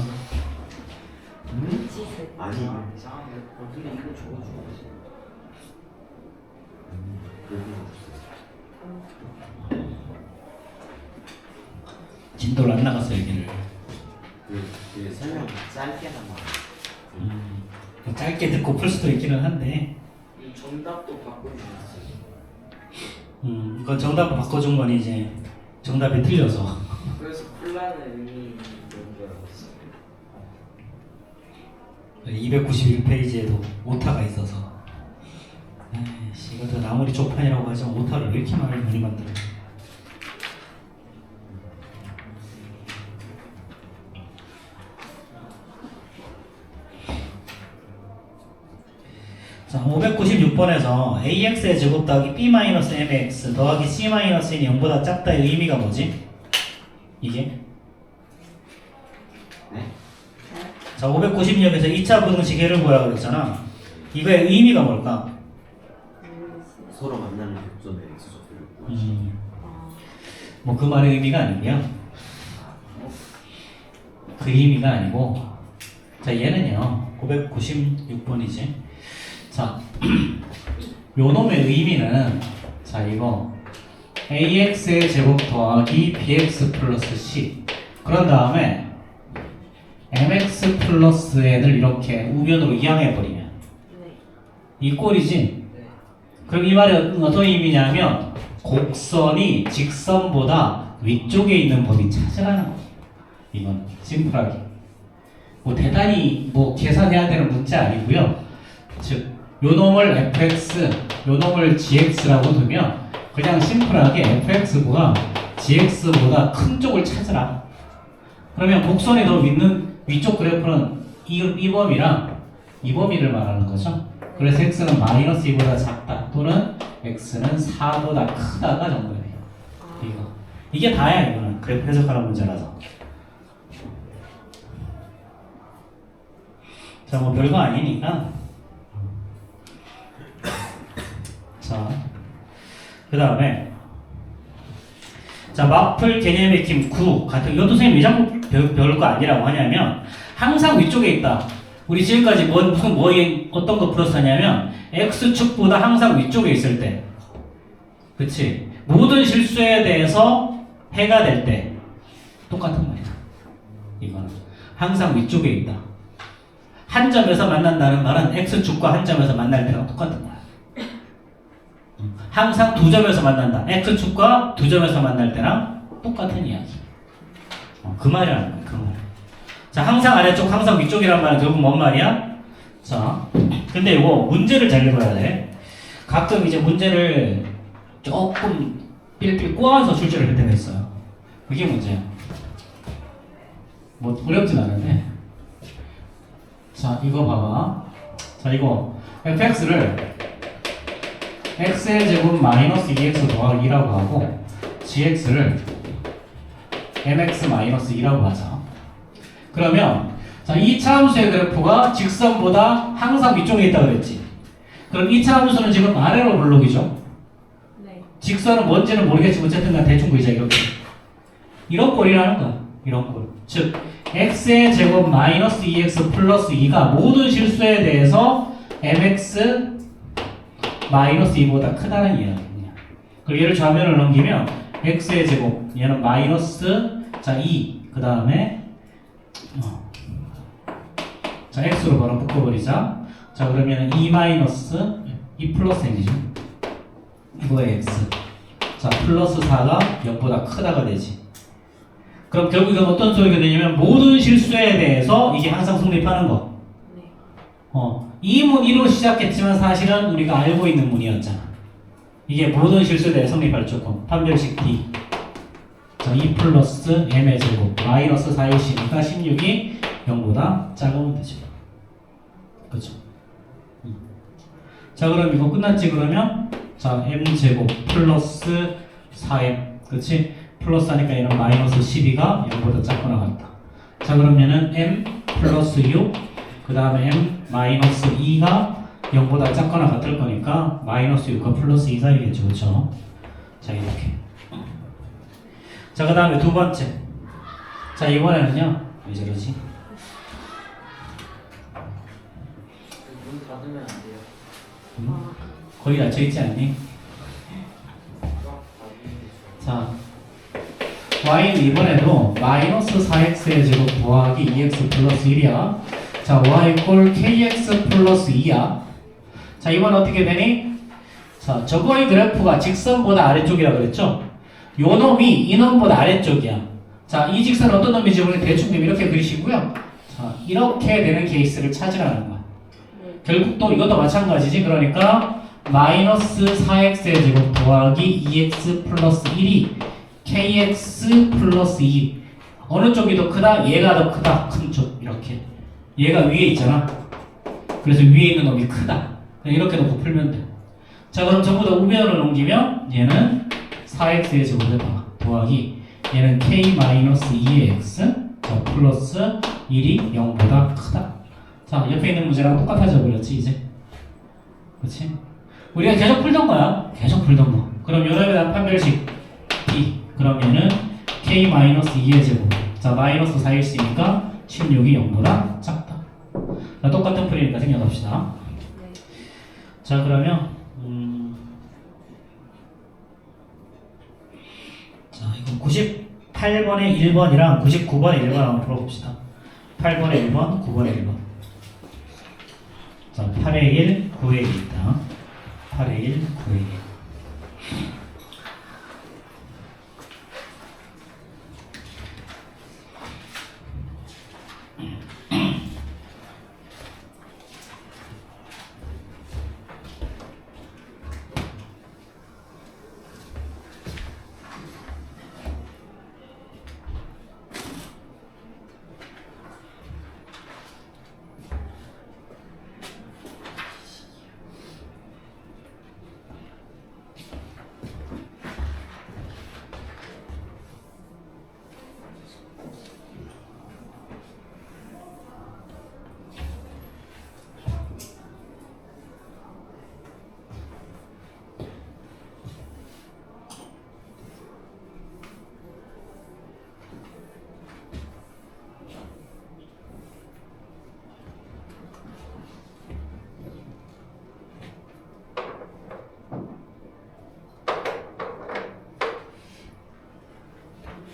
지색. 아니. 이상한데. 근데 이거 적어주고 있어. 진도를 안 나갔어 여기를. 그 설명 짧게나마. 짧게 듣고 풀 수도 있기는 한데. 이 정답도 바꿔주셨어요. 이건 정답 바꿔준 건 이제 정답이 틀려서. 그래서 콜라는 의미 있는 줄 알았어요. 291페이지에도 오타가 있어서. 에이씨, 이것도 아무리 쪽판이라고 하지만 오타를 왜 이렇게 많이 만들어? 자, 596번에서 ax의 제곱 더하기 b-mx 더하기 c-n이 0보다 작다의 의미가 뭐지? 이게? 네? 자, 596에서 2차 부등식 해를 보라고 그랬잖아. 이거의 의미가 뭘까? 서로 만나는 교점의 x좌표를 뭐 그 말의 의미가 아니고요. 그 의미가 아니고, 자, 얘는요 596번이지. 자, 요 놈의 의미는 자, 이거 ax의 제곱 더하기 bx 플러스 c, 그런 다음에 mx 플러스 n을 이렇게 우변으로 이항해버리면 네. 이 꼴이지. 네. 그럼 이 말은 어떤 의미냐면 곡선이 직선보다 위쪽에 있는 범위 찾으라는 거예요. 이건 심플하게 뭐 대단히 뭐 계산해야 되는 문제 아니고요. 즉 요놈을 fx, 요놈을 gx라고 두면 그냥 심플하게 fx가 gx보다 큰 쪽을 찾으라. 그러면 곡선이 더 있는 위쪽 그래프는 이 범위랑 이 범위를 말하는 거죠. 그래서 x는 마이너스 2보다 작다 또는 x는 4보다 크다가 정답이에요. 이거. 이게 다야. 이거는 그래프 해석하는 문제라서. 자, 뭐 별거 아니니까. 자, 그 다음에 자, 마플 개념의 힘 9 같은, 이것도 선생님 왜 자꾸 별거 아니라고 하냐면 항상 위쪽에 있다. 우리 지금까지 어떤 거 풀었었냐면 x축보다 항상 위쪽에 있을 때, 그치? 모든 실수에 대해서 해가 될 때 똑같은 말이야. 이거는 항상 위쪽에 있다. 한 점에서 만난다는 말은 x축과 한 점에서 만날 때랑 똑같은 거야. 항상 두 점에서 만난다. X축과 두 점에서 만날 때랑 똑같은 이야기. 그 말이라는 거야. 그 말. 자, 항상 아래쪽, 항상 위쪽이란 말은 결국 뭔 말이야? 자, 근데 이거 문제를 잘 읽어야 돼. 가끔 이제 문제를 조금 삘삘 꼬아서 출제를 할 때가 있어요. 그게 문제야. 뭐 어렵진 않은데. 자, 이거 봐봐. 자, 이거 fx를 x의 제곱 마이너스 2x 더하기 2라고 하고 gx를 mx 마이너스 2라고 하자. 그러면 자, 이 차함수의 그래프가 직선보다 항상 위쪽에 있다고 그랬지. 그럼 이 차함수는 지금 아래로 블록이죠. 네. 직선은 뭔지는 모르겠지만 어쨌든 간 대충 그리자 이렇게. 이런 꼴이라는 거야. 이런 꼴. 즉 x의 제곱 마이너스 2x 플러스 2가 모든 실수에 대해서 mx 마이너스 2보다 크다는 이야기야. 그리고 얘를 좌변을 넘기면 x의 제곱 얘는 마이너스 자 2 그 다음에 자 x로 바로 묶어버리자. 자 그러면 2 마이너스 2 플러스 n이죠. 이거의 x 자 플러스 4가 0보다 크다가 되지. 그럼 결국 이건 어떤 소리가 되냐면 모든 실수에 대해서 이게 항상 성립하는 거. 네. 이 문의로 시작했지만 사실은 우리가 알고 있는 문이었잖아. 이게 모든 실수에 대해 성립할 조건. 판별식 D. 자, 2 플러스 m의 제곱 마이너스 4일씩이니까 16이 0보다 작으면 되죠. 그죠? 자, 그럼 이거 끝났지 그러면? 자, m 제곱 플러스 4m. 그치? 플러스 하니까 얘는 마이너스 12가 0보다 작거나 같다. 자, 그러면은 m 플러스 6, 그 다음에 m 마이너스 2가 0보다 작거나 같을 거니까 마이너스 6과 플러스 2 사이겠죠. 그렇죠? 자, 이렇게. 자, 그 다음에 두 번째. 자, 이번에는요. 왜 저러지? 문 닫으면 안 돼요. 거의 닫혀있지 않니? 꽉 닫으면 돼요. 자, y는 이번에도 마이너스 4x의 제곱 더하기 2x 플러스 1이야. 자, y 꼴 kx 플러스 2야. 자, 이번 어떻게 되니? 자, 저거의 그래프가 직선보다 아래쪽이라 그랬죠? 요 놈이 이 놈보다 아래쪽이야. 자, 이 직선 어떤 놈인지 우리 대충 이렇게 그리시고요. 자, 이렇게 되는 케이스를 찾으라는 거야. 네. 결국 또 이것도 마찬가지지. 그러니까 마이너스 4x의 제곱 더하기 2x 플러스 1이 kx 플러스 2 어느 쪽이 더 크다? 얘가 더 크다. 큰 쪽. 이렇게. 얘가 위에 있잖아. 그래서 위에 있는 놈이 크다. 이렇게 놓고 풀면 돼. 자, 그럼 전부 다 우변으로 넘기면 얘는 4x의 제곱에다가 더하기 얘는 k-2x 자, 플러스 1이 0보다 크다. 자, 옆에 있는 문제랑 똑같아져 버렸지 이제. 그렇지? 우리가 계속 풀던 거야. 계속 풀던 거. 그럼 요놈에 대한 판별식 D. 그러면은 k-2의 제곱. 자, 마이너스 4일수니까 16이 0보다 작다. 자, 똑같은 풀이니까 생각합시다. 네. 자, 그러면 자, 이거 98번에 1번이랑 99번에 1번 한번 풀어봅시다. 8번에 1번, 9번에 1번. 자, 8에 1, 9에 2다. 8에 1, 9에 2.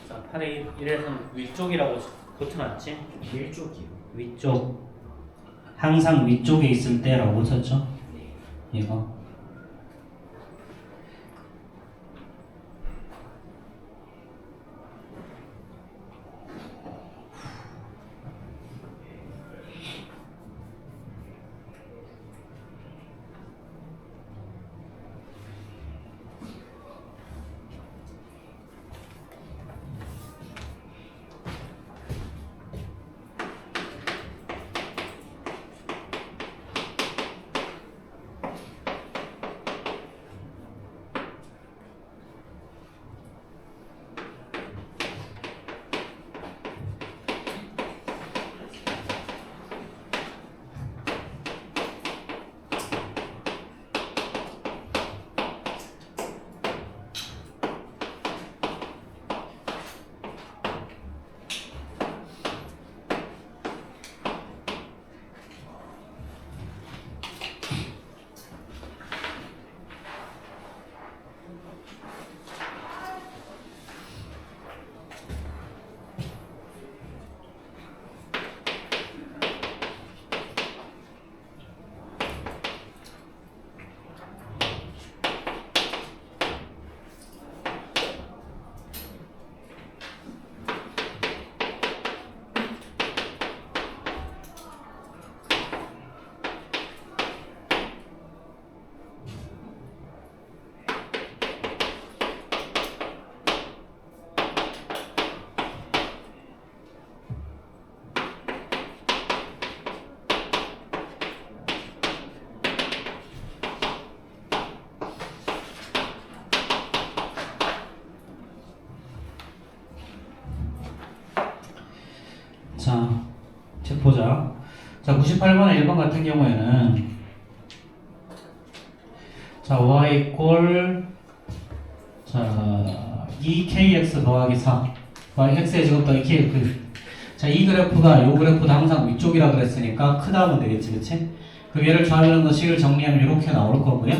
자, 8에 1에서는 위쪽이라고 붙여놨지? 일쪽이요. 위쪽. 항상 위쪽에 있을 때라고 썼죠? 얘가. 보자. 자, 98번의 1번 같은 경우에는 자, y 이꼴 자 2kx 더하기 4 yx의 제곱 더하기 kx. 자, 이 그래프가 요 그래프도 항상 위쪽이라 그랬으니까 크다 하면 되겠지, 그치? 그럼 얘를 좌변으로 식을 정리하면 이렇게 나올 거고요.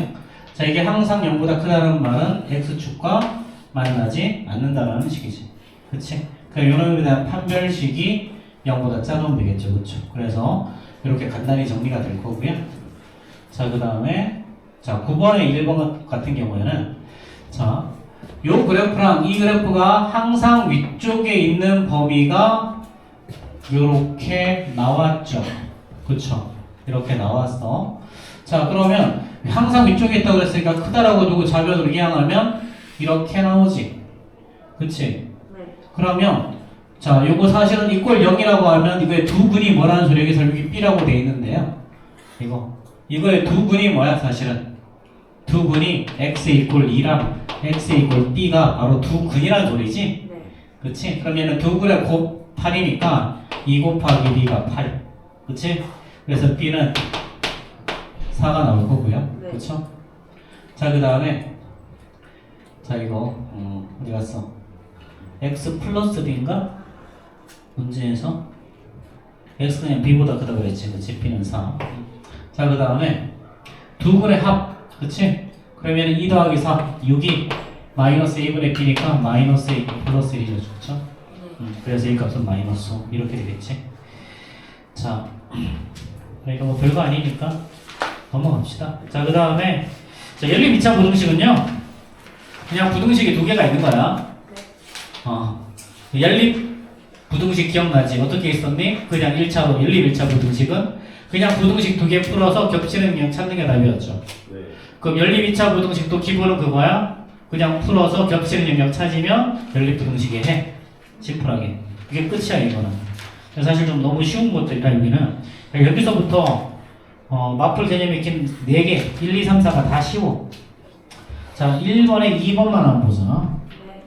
자, 이게 항상 0보다 크다는 말은 x축과 만나지 않는다라는 식이지, 그치? 그럼 요놈에 대한 판별식이 0보다 작으면 되겠죠, 그쵸? 그래서 이렇게 간단히 정리가 될 거고요. 자, 그 다음에 자, 9번의 1번 같은 경우에는 자, 요 그래프랑 이 그래프가 항상 위쪽에 있는 범위가 요렇게 나왔죠. 그쵸? 이렇게 나왔어. 자, 그러면 항상 위쪽에 있다고 그랬으니까 크다라고 두고 좌변으로 이항하면 이렇게 나오지. 그치? 네. 그러면 자, 요거 사실은 이꼴 0이라고 하면 이거의 두 근이 뭐라는 소리, 여기서 여기 B라고 돼 있는데요. 이거의 두 근이 뭐야, 사실은? 두 근이 x 이꼴 2랑 x 이꼴 b가 바로 두 근이라는 소리지? 네. 그치? 그럼 얘는 두 근에 곱 8이니까 2 곱하기 b가 8. 그치? 그래서 b는 4가 나올 거고요. 네. 그쵸? 자, 그 다음에 자, 이거 어디 갔어? x 플러스 b인가? 문제에서 x 그냥 b보다 크다 그랬지, 그치? b는 4. 자, 그 다음에 두 근의 합, 그치? 그러면 2 더하기 4, 6이 마이너스 1분의 b니까 마이너스 2 플러스 1이죠, 그쵸? 그래서 이 값은 마이너스 5 이렇게 되겠지? 자, 이거 뭐 별거 아니니까 넘어갑시다. 자, 그 다음에 자, 연립 2차 부등식은요, 그냥 부등식이 두 개가 있는 거야. 연립 부등식 기억나지? 어떻게 있었니? 그냥 1차, 연립 1차 부등식은 그냥 부등식 두 개 풀어서 겹치는 경 찾는 게 답이었죠. 네. 그럼 연립 2차 부등식도 기본은 그거야. 그냥 풀어서 겹치는 영역 찾으면 연립 부등식에 해. 심플하게. 그게 끝이야, 이거는. 사실 좀 너무 쉬운 것들이라 여기는. 여기서부터 맞풀 개념이 있긴 4개. 1, 2, 3, 4가 다 쉬워. 자, 1번에 2번만 한번 보자. 네.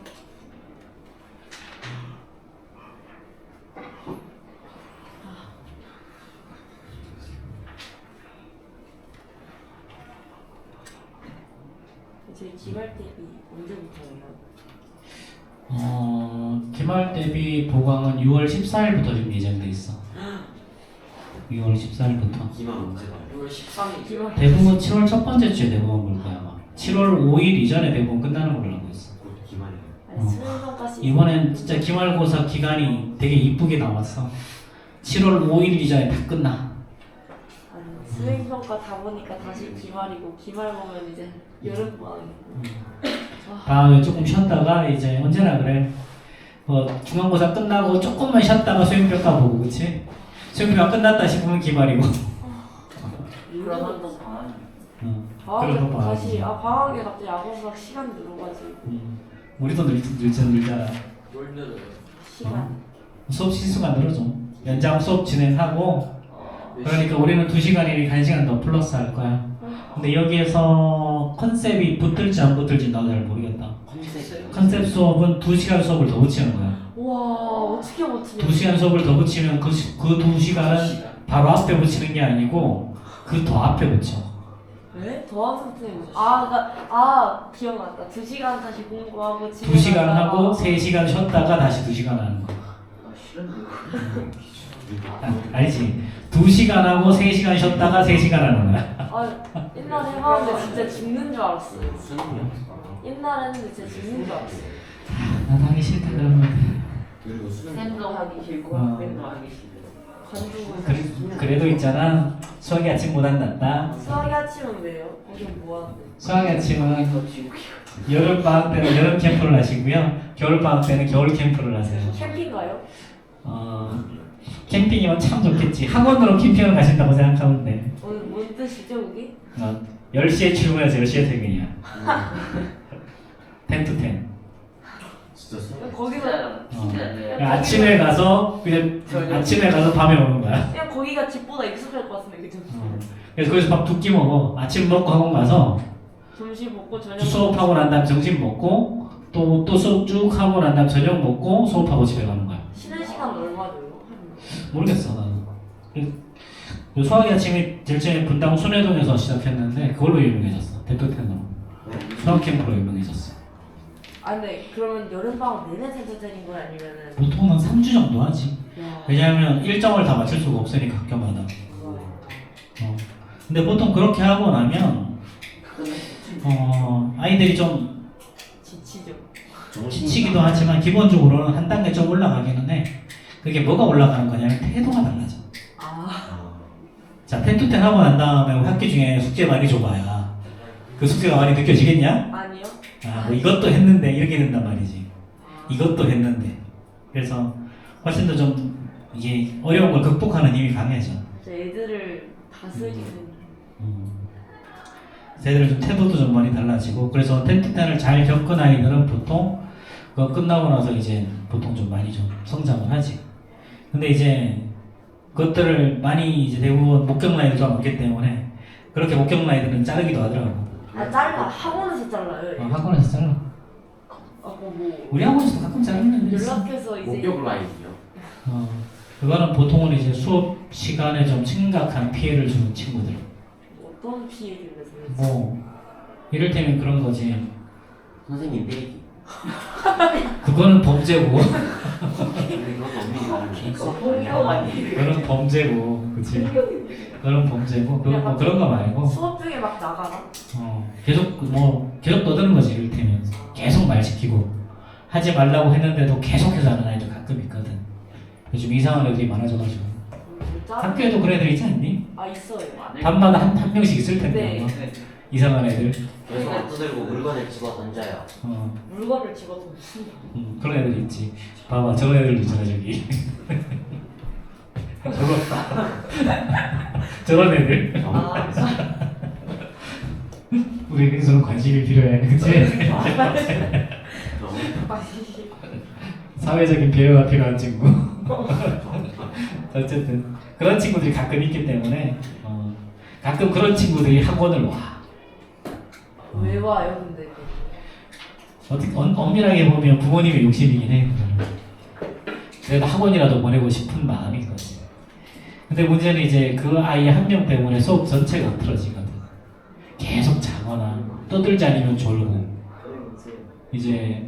저희 기말 대비 언제부터예요? 기말 대비 보강은 6월 14일부터 지금 예정돼 있어. 6월 14일부터. 기만 언제 나요? 6월 13일. 기말 대부분 7월 첫 번째 주에 대부분 볼 거야, 아마. 7월 5일 이전에 대부분 끝나는 걸로 알고 있어. 곧 기만이에요. 아니 수능까지 이번엔 진짜 기말고사 기간이 되게 이쁘게 나왔어. 7월 5일 이전에 다 끝나. 아니 수행평가 다 보니까 다시 기말이고 기말 보면 이제 여름방학이고 다음에 조금 쉬었다가 이제 언제나 그래. 중간고사 끝나고 조금만 쉬었다가 수행평가 보고, 그치? 수행평가 끝났다 싶으면 기말이고. 그러면 또 방학. 방학에 그래서 방학이지. 다시 방학에 갑자기 야구 수학 시간 늘어가지고 우리도 늘잖아. 뭘 늘어요? 시간 수업 시수가 늘어져. 연장 수업 진행하고, 몇 그러니까 우리는 2시간이니까 1시간 더 플러스 할 거야. 근데 여기에서 컨셉이 붙을지 안 붙을지 나도 잘 모르겠다. 컨셉 수업은 2시간 수업을 더 붙이는 거야. 와 어떻게 버티냐 2시간 수업을 더 붙이면 그 2시간은 바로 앞에 붙이는 게 아니고 그 더 앞에 붙여. 왜? 더한 선생님 기억났다 2시간 다시 공부하고 집에 2시간 갔다가 하고 3시간 쉬었다가 다시 2시간 하는 거. 아 싫은데. 알지? 2시간 하고 3시간 쉬었다가 3시간 하는 거야. 옛날에 해봤는데 진짜 죽는 줄 알았어 무슨 일이야? 옛날에는 진짜 죽는 줄 알았어 나도 하기 싫다 그러면. 그리고 수능 쌤도 하기 싫고 어. 학생도 하기 싫고. 관중을 그래도 있잖아. 수학이 아침보단 낫다. 수학이 아침은 왜요? 거긴 뭐하는데? 수학이 아침은 이거 지옥이야. 여름 방학 때는 여름 캠프를 하시고요. 겨울 방학 때는 겨울 캠프를 하세요. 캠핑 가요? 캠핑이면 참 좋겠지. 학원으로 캠핑을 가신다고 생각하면 돼. 오늘 뭔 뜻이죠 그게? 10시에 출근해서 10시에 퇴근이야. 10 to 10. 진짜 수능 거기서 그냥 아침에 가서 그냥 아침에 가서 밤에 오는 거야. 그냥 거기가 집보다 익숙할 것 같은데 그죠? 그래서 거기서 밥 2끼 먹어. 아침 먹고 학원 가서 점심 먹고 저녁 수업하고 난 다음 점심 먹고 또 수업 쭉 하고 난 다음 저녁 먹고 수업하고 집에 가는 거야. 쉬는 시간 얼마 줘요? 모르겠어 나도. 수학이 아침에 제일 처음에 분당 순회동에서 시작했는데 그걸로 유명해졌어. 대표 테너. 수학 캠프로 유명해졌어. 아 근데 그러면 여름방학 내내 센터들인 건 아니면은 보통은 3주 정도 하지. 야, 왜냐하면 일정을 다 맞출 수가 없으니까 학교마다. 그거 근데 보통 그렇게 하고 나면 아이들이 좀 지치죠. 지치기도 하지만 기본적으로는 한 단계 좀 올라가기는 해. 그게 뭐가 올라가는 거냐면 태도가 달라져. 아 자, 10to 10 하고 난 다음에 우리 학교 중에 숙제 많이 줘봐야 그 숙제가 많이 느껴지겠냐? 아니요. 뭐 이것도 했는데 이렇게 된단 말이지. 이것도 했는데. 그래서 훨씬 더 좀 이게 어려운 걸 극복하는 힘이 강해져. 저 애들을 다스리는 새들은 좀 태도도 좀 많이 달라지고 그래서 10to 10을 잘 겪은 아이들은 보통 그거 끝나고 나서 이제 보통 좀 많이 좀 성장을 하지. 근데 이제 그것들을 많이 이제 대부분 못 겪는 아이들도 많기 때문에 그렇게 못 겪는 아이들은 자르기도 하더라고. 아 잘라 학원에서 잘라요. 학원에서 잘라. 뭐 우리 학원에서 가끔 자르는 애들 있어. 연락해서 이제 목격 라인이요. 그거는 보통은 이제 수업 시간에 좀 심각한 피해를 주는 친구들. 어떤 피해를 내서 뭐 이를테면 그런 거지. 선생님 때리기. 그거는 범죄고. 근데 그건 엄밀히 말하면 폭력 아니에요? 그런 범죄고, 그치? 그런 범죄고, 그런 거 말고. 수업 중에 막 나가나? 계속 떠드는 거지, 이를테면. 계속 말 시키고. 하지 말라고 했는데도 계속해서 하는 아이들 가끔 있거든. 요즘 이상한 애들이 많아져가지고. 학교에도 그런 애들 있지 않니? 아 있어요. 반마다 한 명씩 있을 텐데. 네. 아마. 이상한 애들. 계속 앞서들고 물건을 집어 던져요. 물건을 집어서 무슨 그런 애들 있지. 봐봐, 저런 애들 있잖아, 저기. 저런 애들. 아 우리 그래서 관심이 필요해, 그치? 사회적인 배려가 필요한 친구. 어쨌든 그런 친구들이 가끔 있기 때문에 가끔 그런 친구들이 학원을 와. 왜 와요 근데? 어떻게 엄밀하게 보면 부모님의 욕심이긴 해. 그래도 학원이라도 보내고 싶은 마음인 거지. 근데 문제는 이제 그 아이 한 명 때문에 수업 전체가 흐트러지거든. 계속 자거나 떠들지 않으면 졸고 이제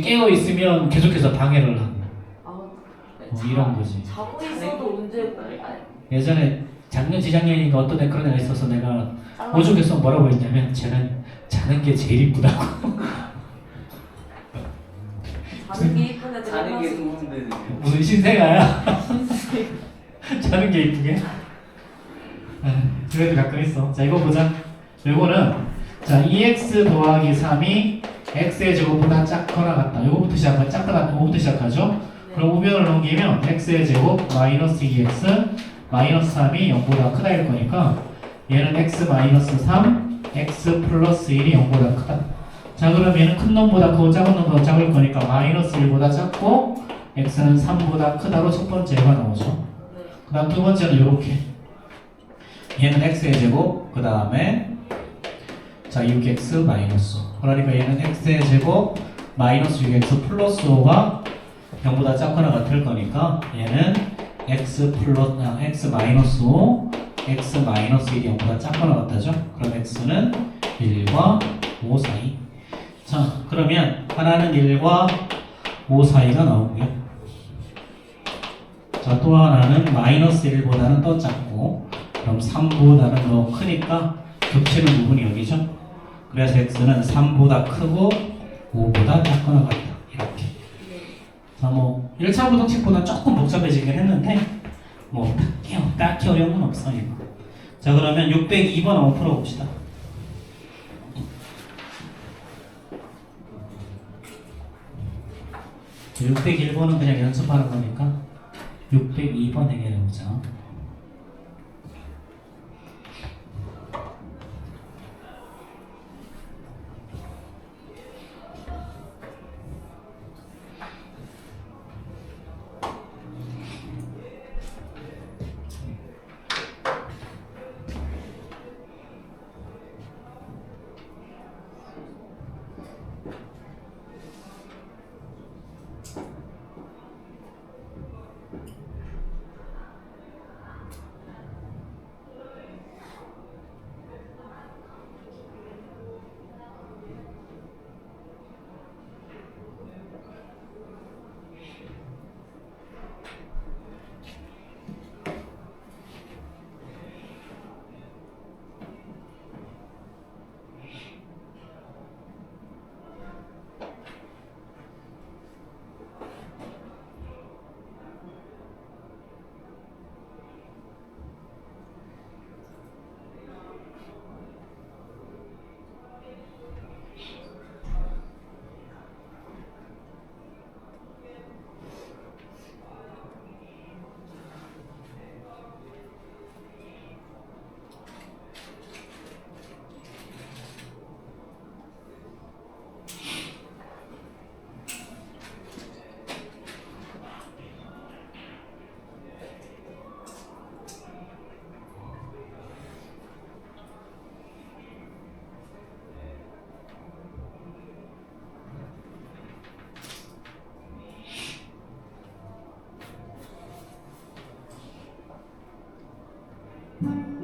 깨어 있으면 계속해서 방해를 하고 이런 거지. 자고 있어도 문제고. 예전에 작년 지작년인가 어떤 애 그런 애가 있어서 내가 오죽해서 뭐라고 했냐면 쟤는 자는 게 제일 이쁘다고. 자는 게 이쁜 애들 자는 게 좋은데. 무슨 신생아야? 자는 게 이쁘게? 그래도 가끔 있어. 자 이거 보자. 이거는 자 2x 더하기 3이 x의 제곱보다 작거나 같다. 이거부터 시작하죠. 네. 그럼 우변을 넘기면 x의 제곱 마이너스 2x 마이너스 3이 0보다 크다 일 거니까 얘는 x 마이너스 3 x 플러스 1이 0보다 크다. 자 그럼 얘는 큰 놈보다 크고 작은 놈보다 작을 거니까 마이너스 1보다 작고 x는 3보다 크다로 첫 번째가 나오죠. 네. 그 다음 두 번째는 이렇게 얘는 x의 제곱 그 다음에 자 6x 마이너스 5 그러니까 얘는 x의 제곱 마이너스 6x 플러스 5가 0보다 작거나 같을 거니까 얘는 x 마이너스 5 x 마이너스 1이 0보다 작거나 같다죠. 그럼 x는 1과 5 사이. 자 그러면 하나는 1과 5 사이가 나오고요. 자 또 하나는 마이너스 1보다는 더 작고 그럼 3보다는 더 크니까 겹치는 부분이 여기죠. 그래서 x는 3보다 크고 5보다 작거나 같다. 이렇게. 자, 뭐 1차 부등식보다 조금 복잡해지긴 했는데 뭐 딱히 어려운 건 없어 이거. 자 그러면 602번 한번 풀어봅시다. 601번은 그냥 연습하는 거니까 602번 해결해보자. 네.